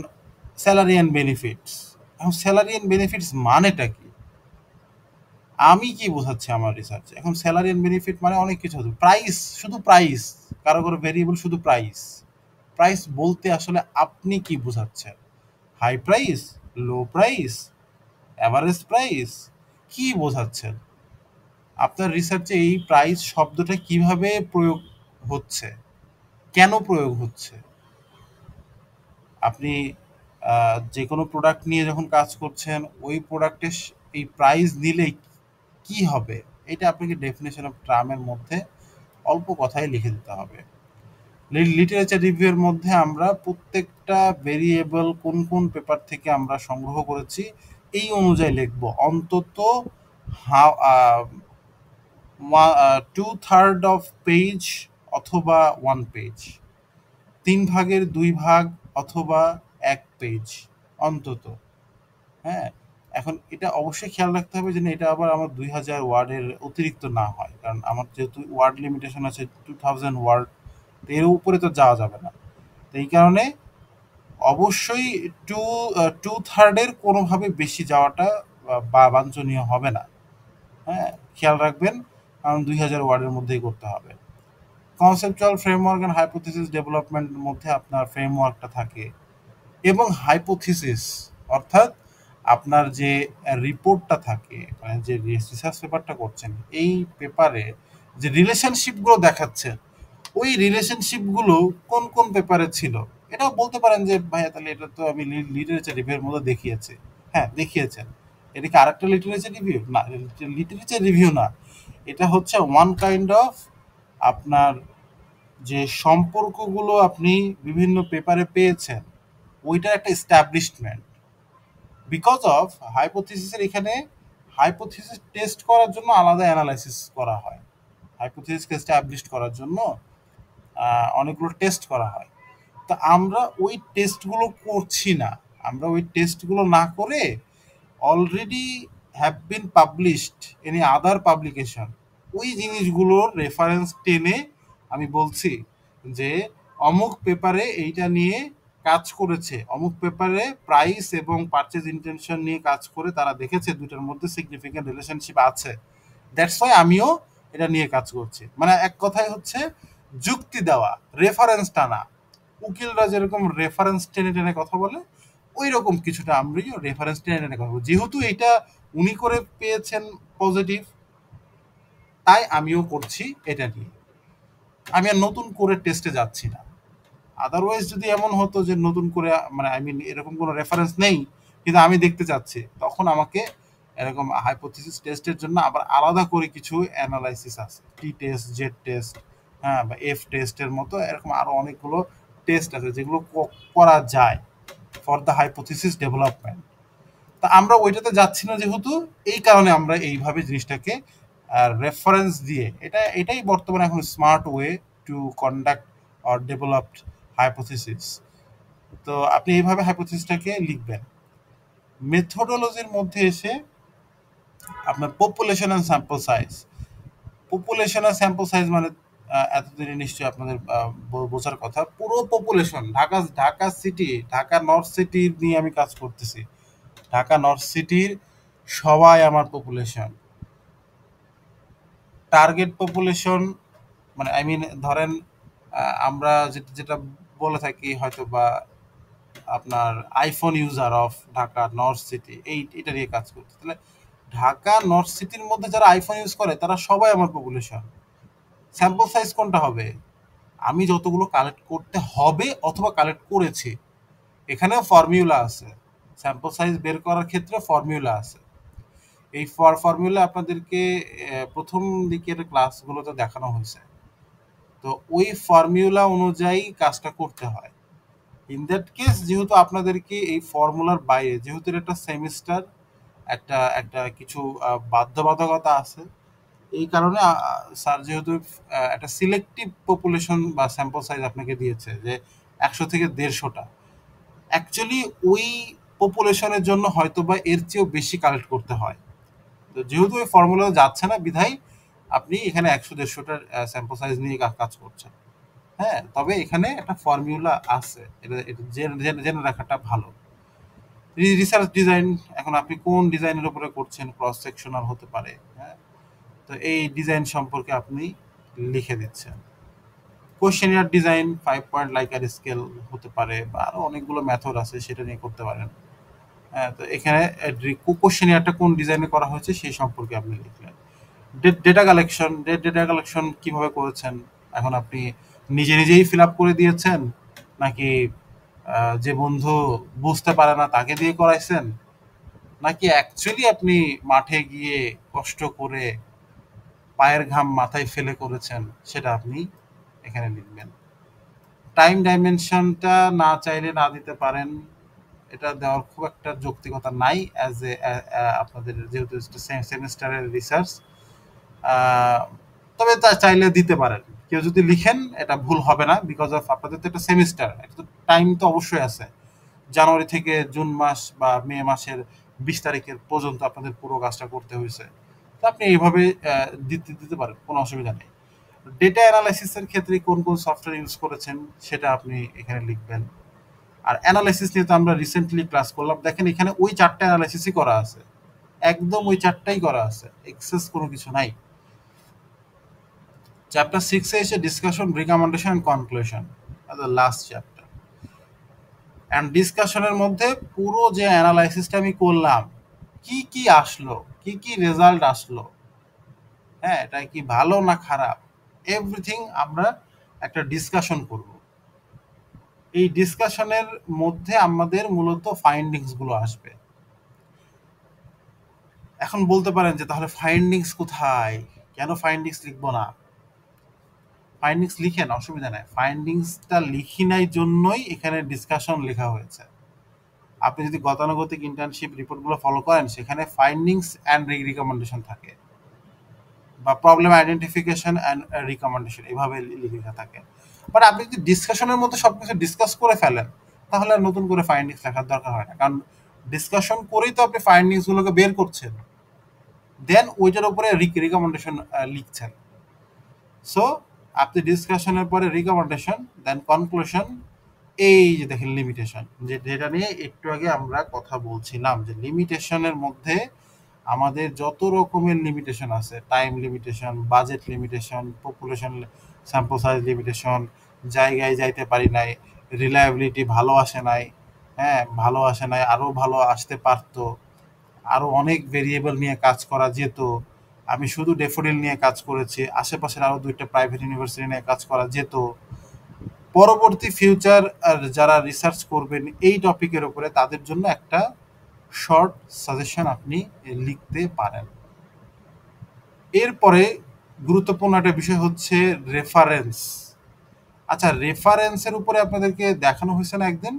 স্যালারি অ্যান্ড বেনিফিটস। এখন স্যালারি অ্যান্ড বেনিফিটস মানেটা কি? আমি কি বোঝাচ্ছি আমার রিসার্চে? এখন স্যালারি অ্যান্ড বেনিফিট মানে অনেক কিছু হতে প্রাইস, শুধু প্রাইস। কারো কারো ভেরিয়েবল শুধু প্রাইস। প্রাইস বলতে আসলে আপনি কি বোঝাচ্ছেন? High price, low price, average price, কি বোঝাচ্ছেন? আপনার রিসার্চে এই প্রাইস শব্দটা কিভাবে প্রয়োগ হচ্ছে? কেন প্রয়োগ হচ্ছে? আপনি যেকোনো প্রোডাক্ট নিয়ে যখন কাজ করছেন, ওই প্রোডাক্টের এই প্রাইস দিলে কি হবে? এটা আপনাকে ডেফিনিশন অফ টার্ম এর মধ্যে অল্প কথায় লিখে দিতে হবে। লিটারেচার রিভিউ এর মধ্যে আমরা প্রত্যেকটা ভেরিয়েবল কোন কোন পেপার থেকে আমরা সংগ্রহ করেছি এই অনুযায়ী লিখব। অন্তত হাউ 2/3 অফ পেজ অথবা 1 পেজ। ৩ ভাগের ২ ভাগ অথবা ১ পেজ অন্তত। হ্যাঁ? এখন এটা অবশ্যই খেয়াল রাখতে হবে যেন এটা আবার আমার ২,০০০ ওয়ার্ডের অতিরিক্ত না হয়। কারণ আমার যেহেতু ওয়ার্ড লিমিটেশন আছে 2000 ওয়ার্ড, তো এর উপরে তো যাওয়া যাবে না। তো এই কারণে অবশ্যই টু 2/3 এর কোনোভাবে বেশি যাওয়াটা বা বাঞ্ছনীয় হবে না। হ্যাঁ? খেয়াল রাখবেন, কারণ ২,০০০ ওয়ার্ডের মধ্যেই করতে হবে। কনসেপচুয়াল ফ্রেমওয়ার্ক অ্যান্ড হাইপোথিসিস ডেভেলপমেন্টের মধ্যে আপনার ফ্রেমওয়ার্কটা থাকে এবং হাইপোথিসিস অর্থাৎ আপনার যে রিপোর্টটা থাকে, মানে যে রিসার্চ পেপারটা করছেন, এই পেপারে যে রিলেশনশিপগুলো দেখাচ্ছেন, ওই রিলেশনশিপগুলো কোন কোন পেপারে ছিল এটাও বলতে পারেন যে ভাইয়া তাহলে এটা তো আমি লিটারেচার রিভিউর মধ্যে দেখিয়েছি। হ্যাঁ, দেখিয়েছেন। এটা কি আরেকটা লিটারেচার রিভিউ? না, লিটারেচার রিভিউ না, এটা হচ্ছে ওয়ান কাইন্ড অফ আপনার যে সম্পর্কগুলো আপনি বিভিন্ন পেপারে পেয়েছেন, ওইটার একটা এস্টাবলিশমেন্ট। বিকজ অফ হাইপোথিসিসের এখানে হাইপোথিসিস টেস্ট করার জন্য আলাদা অ্যানালাইসিস করা হয়। হাইপোথিসিসকে এস্টাবলিশ করার জন্য অনেকগুলো টেস্ট করা হয়। তো আমরা ওই টেস্টগুলো করছি না। আমরা ওই টেস্টগুলো না করে already have been published any other publication, ওই জিনিসগুলোর রেফারেন্স টেনে আমি বলছি যে অমুক পেপারে এইটা নিয়ে কাজ করেছে, অমুক পেপারে প্রাইস এবং পারচেজ ইন্টেনশন নিয়ে কাজ করে তারা দেখেছে দুটার মধ্যে সিগনিফিক্যান্ট রিলেশনশিপ আছে। দ্যাটস ওয়াই আমিও এটা নিয়ে কাজ করছি। মানে এক কথায় হচ্ছে যুক্তি দেওয়া, রেফারেন্স টানা। উকিলরা যেরকম রেফারেন্স টেনে টেনে কথা বলে, ওই রকম কিছুটা আমরাও রেফারেন্স টেনে টেনে কথা বলবো। যেহেতু এটা উনি করে পেয়েছেন পজিটিভ, তাই আমিও করছি এটা নিয়ে। আমি আর নতুন করে টেস্টে যাচ্ছি না। আদারওয়াইজ যদি এমন হতো যে নতুন করে, মানে আই মিন এরকম কোনো রেফারেন্স নেই কিন্তু আমি দেখতে চাচ্ছি, তখন আমাকে এরকম হাইপোথিসিস টেস্টের জন্য আবার আলাদা করে কিছু অ্যানালাইসিস আছে, টি টেস্ট, জেড টেস্ট, হ্যাঁ, বা এফ টেস্টের মতো এরকম আরো অনেকগুলো টেস্ট আছে যেগুলো করা যায় ফর দ্য হাইপোথিসিস ডেভেলপমেন্ট। তা আমরা ওইটাতে যাচ্ছি না যেহেতু, এই কারণে আমরা এইভাবে জিনিসটাকে রেফারেন্স দিয়ে, এটাই বর্তমানে এখন smart way to conduct or developed hypothesis. তো আপনি এইভাবে হাইপোথিসিসটাকে লিখবেন। মেথোডোলজির মধ্যে এসে আপনার population and sample size. Population আর স্যাম্পল সাইজ মানে এতদিনে নিশ্চয়ই আপনাদের বোঝার কথা, পুরো population Dhaka city, Dhaka north city নিয়ে আমি কাজ করতেছি। ঢাকা নর্থ সিটির সবাই আমার পপুলেশন। টার্গেট পপুলেশন মানে আই মিন ধরেন আমরা যেটা যেটা বলে থাকি হয়তো বা আপনার iPhone user of Dhaka north city, এটা নিয়ে কাজ করতে, তাহলে ঢাকা নর্থ সিটির মধ্যে যারা আইফোন ইউজ করে তারা সবাই আমার পপুলেশন। স্যাম্পল সাইজ কোনটা হবে? আমি যতগুলো কালেক্ট করতে হবে অথবা কালেক্ট করেছি, এখানেও ফর্মুলা আছে। স্যাম্পল সাইজ বের করার ক্ষেত্রে ফর্মুলা আছে। এই ফর্মুলা আপনাদেরকে প্রথম দিকের ক্লাসগুলোতে দেখানো হয়েছে। তো ওই ফর্মুলা অনুযায়ী কাজটা করতে হয়। ইন দ্যাট কেস যেহেতু আপনাদেরকে এই ফর্মুলার বাইরে, যেহেতু এটা সেমিস্টার, একটা একটা কিছু বাধ্যবাধকতা আছে, এই কারণে স্যার যেহেতু একটা সিলেক্টিভ পপুলেশন বা স্যাম্পল সাইজ আপনাকে দিয়েছে যে ১০০ থেকে ১৫০টা, অ্যাকচুয়ালি ওই পপুলেশনের জন্য হয়তো বা এর চেয়েও বেশি কালেক্ট করতে হয়। তো যেহেতু ওই ফর্মুলা যাচ্ছে না বিধায় আপনি এখানে ১০০-১৫০টার স্যাম্পল সাইজ নিয়ে কাজ করছেন। হ্যাঁ, তবে এখানে একটা ফর্মুলা আছে, এটা এটা জেনে রাখাটা ভালো। রিসার্চ ডিজাইন, এখন আপনি কোন ডিজাইনের উপরে করছেন, ক্রস সেকশনাল হতে পারে, হ্যাঁ, তো এই ডিজাইন সম্পর্কে আপনি লিখে দিচ্ছেন। Questionnaire design 5 point liker scale হতে পারে বা আরো অনেকগুলো মেথড আছে, সেটা নিয়ে করতে পারেন। হ্যাঁ, তো এখানে কোশ্চেনিয়ারটা কোন ডিজাইনে করা হয়েছে সেই সম্পর্কে আপনি লিখলেন। ডেটা কালেকশন কিভাবে করেছেন? এখন আপনি নিজে নিজেই ফিল আপ করে দিয়েছেন, নাকি যে বন্ধু বুঝতে পারে না তাকে দিয়ে করাইছেন, নাকি অ্যাকচুয়ালি আপনি মাঠে গিয়ে কষ্ট করে পায়ের ঘাম মাথায় ফেলে করেছেন, সেটা আপনি এখানে লিখবেন। টাইম ডাইমেনশনটা না চাইলে না দিতে পারেন, এটা দেওয়ার খুব একটা যৌক্তিকতা নাই অ্যাজ এ আপনাদের যেহেতু সেমিস্টারের রিসার্চ। তবে তা চাইলে দিতে পারেন। কেউ যদি লিখেন এটা ভুল হবে না, বিকজ অফ আপনাদের তো একটা সেমিস্টার, এটা তো টাইম তো অবশ্যই আছে। জানুয়ারি থেকে জুন মাস বা মে মাসের 20 তারিখের পর্যন্ত আপনাদের পুরো কাজটা করতে হয়েছে, তো আপনি এইভাবে দিতে দিতে পারেন, কোনো অসুবিধা নেই। ডেটা অ্যানালাইসিসের ক্ষেত্রে কোন কোন সফটওয়্যার ইউজ করেছেন সেটা আপনি এখানে লিখবেন। আর অ্যানালাইসিস নিয়ে তো আমরা রিসেন্টলি ক্লাস করলাম, দেখেন এখানে ওই 4টা অ্যানালাইসিসই করা আছে, একদম ওই 4টাই করা আছে, এক্সেস কোনো কিছু নাই। চ্যাপ্টার 6-এ এসে discussion, recommendation and conclusion, last chapter. And ডিসকাশনের মধ্যে পুরো যে অ্যানালাইসিসটা আমি করলাম, কি কি আসলো, কি কি রেজাল্ট আসলো, হ্যাঁ এটা কি ভালো না খারাপ, এভরিথিং আমরা একটা ডিসকাশন করব। এই ডিসকাশনের মধ্যে আমাদের মূলত ফাইন্ডিংস গুলো আসবে। এখন বলতে পারেন যে তাহলে ফাইন্ডিংস কোথায়, কেন ফাইন্ডিংস লিখবো না? ফাইন্ডিংস লিখেন, অসুবিধা নাই, ফাইন্ডিংসটা লিখি নাই জন্যই এখানে ডিসকাশন লেখা হয়েছে। আপনি যদি গতানুগতিক ইন্টার্নশিপ রিপোর্টগুলো ফলো করেন, সেখানে ফাইন্ডিংস অ্যান্ড রিকমেন্ডেশন থাকে, বা প্রবলেম আইডেন্টিফিকেশন অ্যান্ড রিকমেন্ডেশন এভাবে লেখা থাকে। বাট আপনি যদি ডিসকাশনের মধ্যে সবকিছু ডিসকাস করে ফেলেন, তাহলে আর নতুন করে ফাইন্ডিংস লেখার দরকার হয় না, কারণ ডিসকাশন করেই তো আপনি ফাইন্ডিংস গুলোকে বের করছেন, দেন ওইটার উপরে রিকমেন্ডেশন লিখছেন। সো আপনি ডিসকাশনের পরে রিকমেন্ডেশন, দেন কনক্লুশন, এই যে দেখেন লিমিটেশন, যেটা নিয়ে একটু আগে আমরা কথা বলছিলাম, যে লিমিটেশনের মধ্যে আমাদের যত রকমের লিমিটেশন আছে, time limitation, budget limitation, population sample size limitation, জায়গায় যাইতে পারি নাই, রিলায়েবিলিটি ভালো আসে নাই, হ্যাঁ ভালো আসে নাই, আরও ভালো আসতে পারতো, আরও অনেক ভেরিয়েবল নিয়ে কাজ করা যেত, আমি শুধু ডেফোডিল নিয়ে কাজ করেছি, আশেপাশের আরও 2টা প্রাইভেট ইউনিভার্সিটি নিয়ে কাজ করা যেত। পরবর্তী ফিউচার আর যারা রিসার্চ করবেন এই টপিকের উপরে, তাদের জন্য একটা শর্ট সাজেশন আপনি লিখতে পারেন। এরপরে গুরুত্বপূর্ণ একটা বিষয় হচ্ছে রেফারেন্স। আচ্ছা, রেফারেন্সের উপরে আপনাদেরকে দেখানো হয়েছে না একদিন,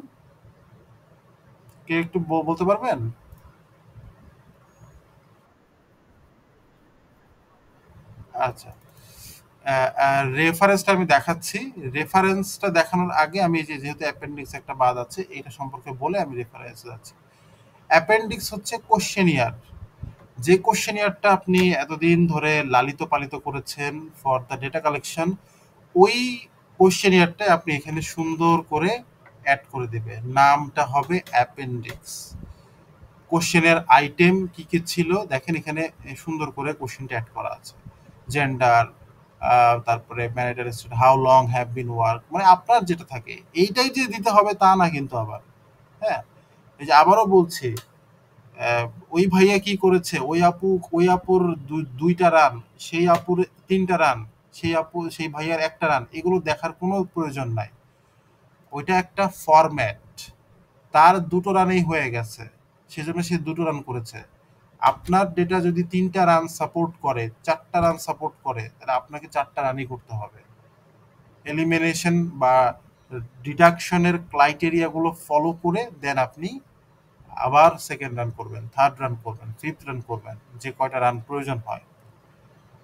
কে একটু বলতে পারবেন? আচ্ছা, রেফারেন্সটা আমি দেখাচ্ছি। রেফারেন্সটা দেখানোর আগে আমি যেহেতু অ্যাপেন্ডিক্স একটা বাদ আছে, এটা সম্পর্কে বলে আমি রেফারেন্সে যাচ্ছি। অ্যাপেন্ডিক্স হচ্ছে কোশ্চেনিয়ার, যে কোশ্চেনিয়ারটা আপনি এতদিন ধরে লালিত পালিত করেছেন ফর দ্য ডেটা কালেকশন, ওই কোশ্চেনিয়ারটা আপনি এখানে সুন্দর করে অ্যাড করে দেবে, নামটা হবে অ্যাপেন্ডিক্স। কোশ্চেনের আইটেম কি কি ছিল দেখেন, এখানে সুন্দর করে কোশ্চেনটা অ্যাড করা আছে, জেন্ডার, তারপরে marital status, how long have been work, মানে আপনার যেটা থাকে এইটাই যে দিতে হবে তা না কিন্তু আবার। হ্যাঁ, এই যে আবারও বলছি, আহ, ওই ভাইয়া কি করেছে, ওই আপুর 2টা রান, সেই আপুর 3টা রান, সেই ভাইয়ার একটা রান, এগুলো দেখার কোনো প্রয়োজন নাই। ওইটা একটা ফরম্যাট, তার 2টো রানেই হয়ে গেছে, সেজন্য সে 2টো রান করেছে। আপনার ডেটা যদি 3টা রান সাপোর্ট করে, 4টা রান সাপোর্ট করে, তাহলে আপনাকে 4টা রানই করতে হবে। এলিমিনেশন বা ডিডাকশনের ক্রাইটেরিয়াগুলো ফলো করে দেন আপনি আবার সেকেন্ড রান করবেন, থার্ড রান করবেন, ফিফথ রান করবেন, যে কয়টা রান প্রয়োজন হয়।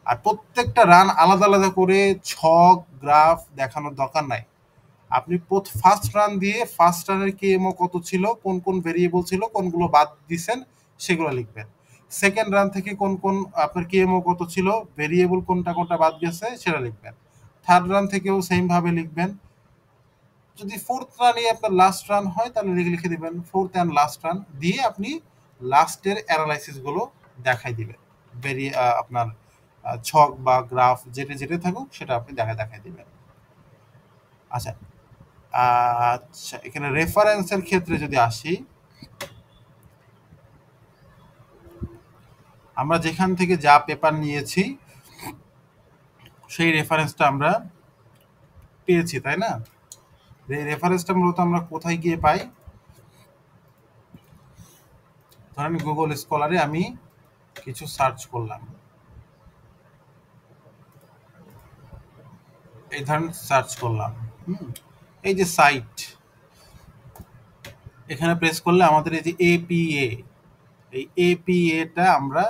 আর প্রত্যেকটা রান আলাদা আলাদা করে ছক গ্রাফ দেখানোর দরকার নাই। আপনি ফার্স্ট রান দিয়ে ফার্স্ট রানের কেএমও কত ছিল, কোন কোন ভেরিয়েবল ছিল, কোনগুলো বাদ দিছেন সেগুলো লিখবেন। সেকেন্ড রান থেকে কোন কোন আপনার কেএমও কত ছিল, ভেরিয়েবল কোনটা কোনটা বাদ গেছে সেটা লিখবেন। থার্ড রান থেকেও সেম ভাবে লিখবেন। যদি ফোর্থ রানই আপনার লাস্ট রান হয়, তাহলে লিখে দিবেন ফোর্থ অ্যান্ড লাস্ট রান, দিয়ে আপনি লাস্টের অ্যানালাইসিস গুলো দেখাই দিবেন। বেরিয়ে আপনার ছক বা গ্রাফ যেটা যেটা থাকুক সেটা আপনি দেখাই দিবেন। আচ্ছা, আচ্ছা, এখানে রেফারেন্সের ক্ষেত্রে যদি আসি, আমরা যেখান থেকে যা পেপার নিয়েছি সেই রেফারেন্সটা আমরা পেয়েছি, তাই না? এই রেফারেন্সটা মূলত আমরা কোথায় গিয়ে পাই? ধরেন গুগল স্কলারে আমি কিছু সার্চ করলাম, এই ধরেন সার্চ করলাম, হুম, এই যে সাইট, এখানে প্রেস করলে আমাদের এই যে এপিএ, এই এপিএটা আমরা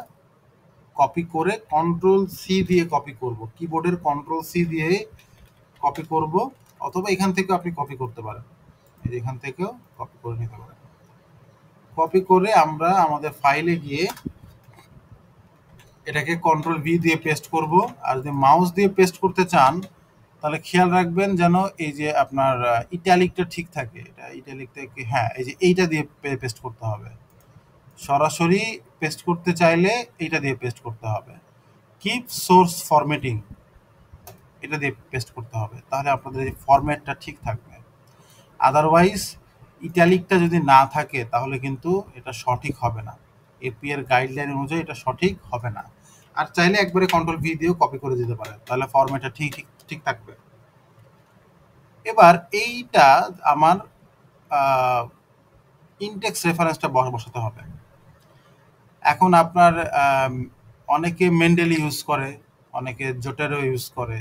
কপি করে কন্ট্রোল-সি দিয়ে কপি করব, কিবোর্ডের কন্ট্রোল-সি দিয়ে কপি করব, অথবা এখান থেকেও আপনি কপি করতে পারেন, এই যে এখান থেকেও কপি করে নিতে পারেন। কপি করে আমরা আমাদের ফাইলে গিয়ে এটাকে কন্ট্রোল ভি দিয়ে পেস্ট করব। আর যদি মাউস দিয়ে পেস্ট করতে চান তাহলে খেয়াল রাখবেন যেন এই যে আপনার ইটালিকটা ঠিক থাকে। এটা ইটালিকটা কি, হ্যাঁ, এই যে এইটা দিয়ে পেস্ট করতে হবে। সরাসরি পেস্ট করতে চাইলে এইটা দিয়ে পেস্ট করতে হবে। কিপ সোর্স ফরম্যাটিং, এটা দিয়ে পেস্ট করতে হবে, তাহলে আপনাদের এই ফরম্যাটটা ঠিক থাকবে। আদারওয়াইজ ইটালিকটা যদি না থাকে তাহলে কিন্তু এটা সঠিক হবে না। এপি এর গাইডলাইন অনুযায়ী এটা সঠিক হবে না। আর চাইলে একবারে কন্ট্রোল ভি দিয়েও কপি করে দিতে পারে, তাহলে ফরম্যাটটা ঠিক ঠিক ঠিক থাকবে। এবার এইটা আমার ইনটেক্স রেফারেন্সটা বসাতে হবে। এখন আপনার অনেকে মেন্ডেলি ইউজ করে, অনেকে জোটেরও ইউজ করে,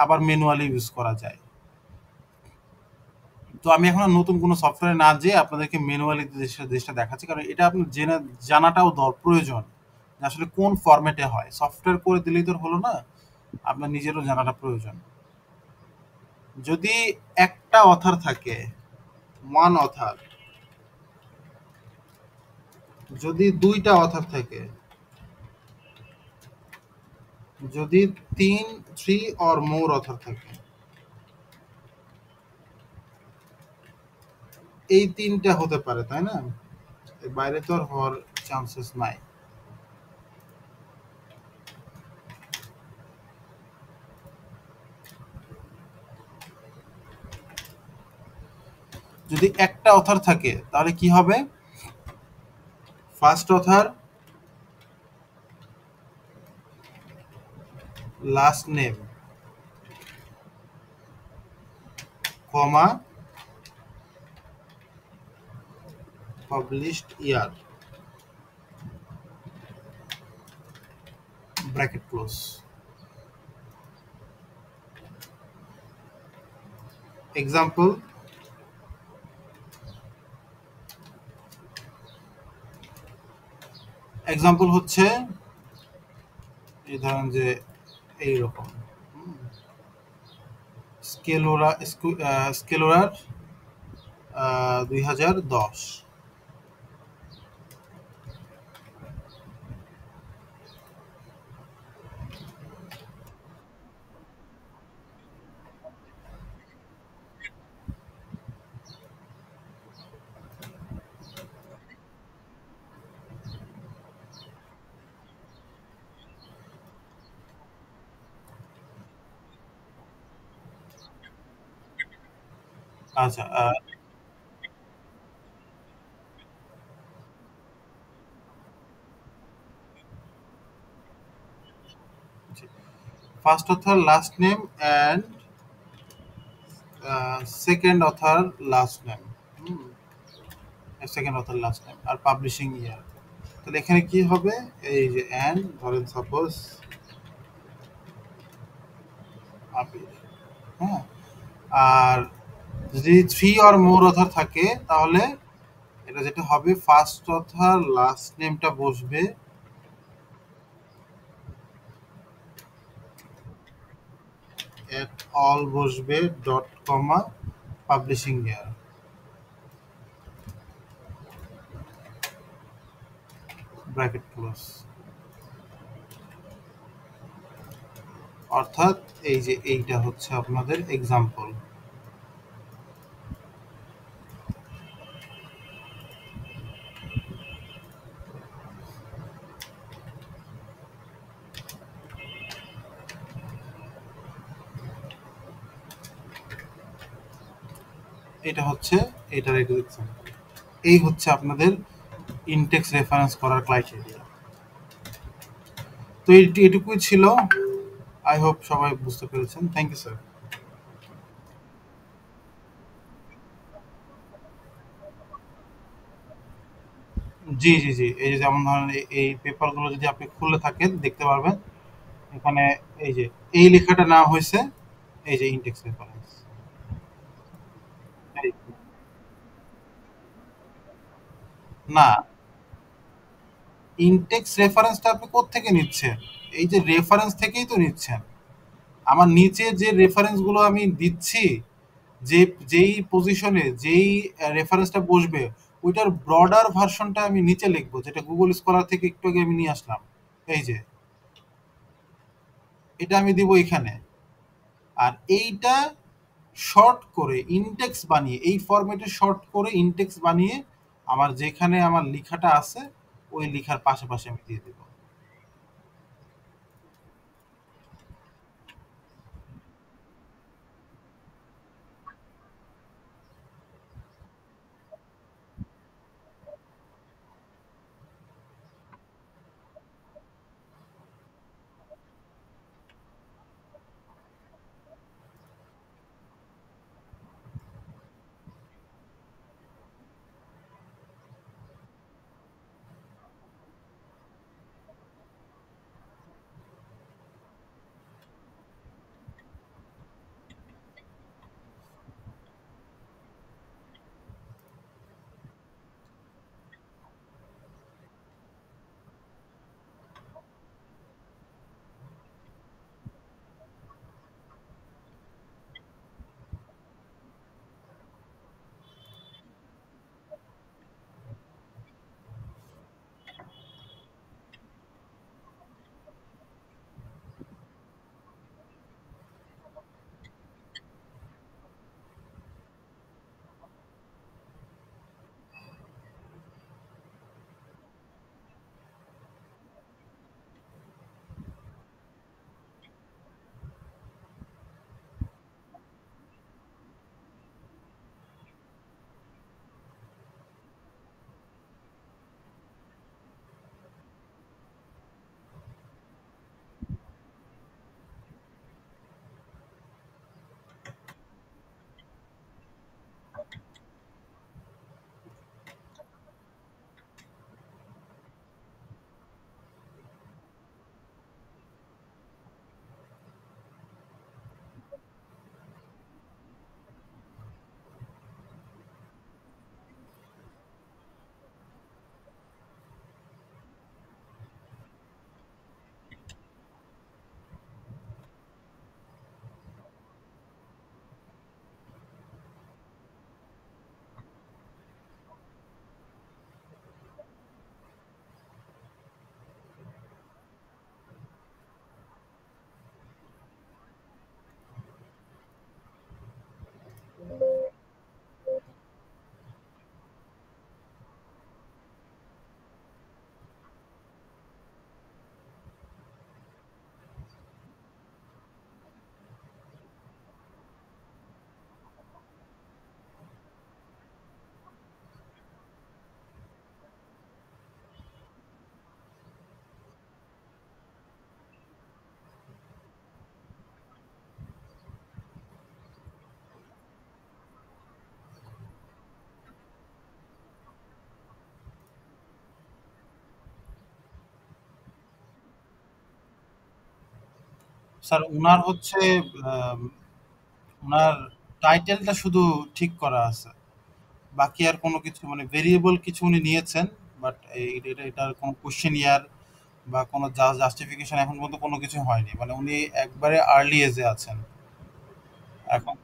আবার ম্যানুয়ালি ইউজ করা যায়। তো আমি এখন আর নতুন কোনো সফটওয়্যারে না যেয়ে আপনাদেরকে ম্যানুয়ালি জিনিসটা দেখাচ্ছি, কারণ এটা আপনার জানাটাও প্রয়োজন যে আসলে কোন ফরম্যাটে হয়। সফটওয়্যার করে দিলেই তো হলো না, আপনার নিজেরও জানাটা প্রয়োজন। যদি একটা অথার থাকে, ওয়ান অথার, যদি দুইটা অথার থাকে, যদি থ্রি অর মোর অথার থাকে, এই তিনটা হতে পারে, তাই না? এর বাইরে তো আর হওয়ার চান্সেস নাই। যদি একটা অথার থাকে তাহলে কি হবে? First author, last name, comma, published year, bracket close. Example, example হচ্ছে এই ধরেন যে এইরকম স্কেলোরার 2010। আচ্ছা, first author last name and second author last name, second author last name আর পাবলিশিং ইয়ার। তাহলে এখানে কি হবে? এই যে অ্যান্ড ধরেন সাপোজ আবির, হ্যাঁ। আর যদি থ্রি অর মোর অথার থাকে তাহলে এটা যেটা হবে, ফার্স্ট অথার লাস্ট নেমটা বসবে, এট অল বসবে, ডট কমা, পাবলিশিং ইয়ার, ব্র্যাকেট ক্লোজ। অর্থাৎ এই যে এইটা হচ্ছে আপনাদের এক্সাম্পল। এটা হচ্ছে এটার এক্সাম্পল। এই হচ্ছে আপনাদের ইনটেক্স রেফারেন্স করার ক্রাইটেরিয়া। তো এটুকুই ছিল। আই হোপ সবাই বুঝতে পেরেছেন। Thank you sir. জি জি জি, এই যে যেমন ধরেন এই পেপারগুলো যদি আপনি খুলে থাকেন দেখতে পারবেন এখানে এই যে এই লেখাটা না হয়েছে, এই যে ইনটেক্স রেফারেন্স। না, ইনটেক্স রেফারেন্সটা আপনি কোত্থেকে নিচ্ছেন? এই যে রেফারেন্স থেকেই তো নিচ্ছেন। আমার নিচে যে রেফারেন্সগুলো আমি দিচ্ছি, যে যেই পজিশনে যেই রেফারেন্সটা বসবে ওইটার ব্রডার ভার্সনটা আমি নিচে লিখবো, যেটা গুগল স্কলার থেকে একটু আগে আমি নিয়ে আসলাম। এই যে এটা আমি দিব এখানে। আর এইটা শর্ট করে ইনটেক্স বানিয়ে, এই ফরম্যাটে শর্ট করে ইনটেক্স বানিয়ে আমার যেখানে আমার লেখাটা আছে ওই লেখার পাশে পাশে আমি দিয়ে দেবো। স্যার উনার হচ্ছে আম, উনার টাইটেলটা শুধু ঠিক করা আছে, বাকি আর কোনো কিছু মানে ভেরিয়েবল কিছু উনি নিয়েছেন, বাট এটার কোনো কোশ্চেন ইয়ার বা কোনো জাস্টিফিকেশন এখন পর্যন্ত কোনো কিছু হয়নি, মানে উনি একবারে আর্লি এজে আছেন এখন।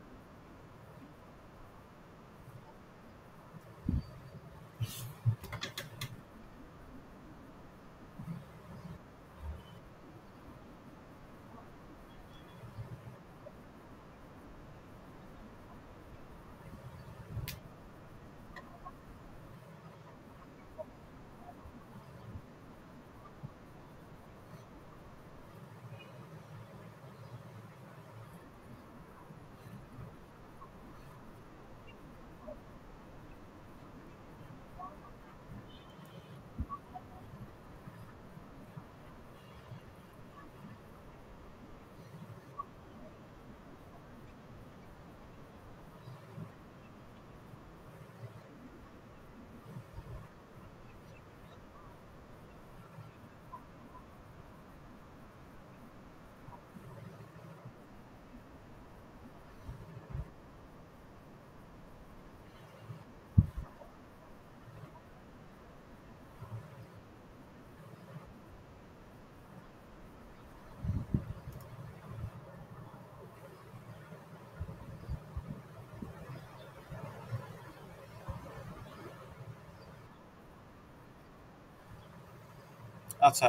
আচ্ছা,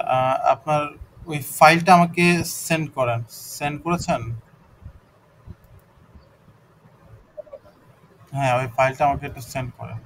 আপনার ওই ফাইলটা আমাকে সেন্ড করেন। সেন্ড করেছেন? হ্যাঁ, ওই ফাইলটা আমাকে একটু সেন্ড করেন।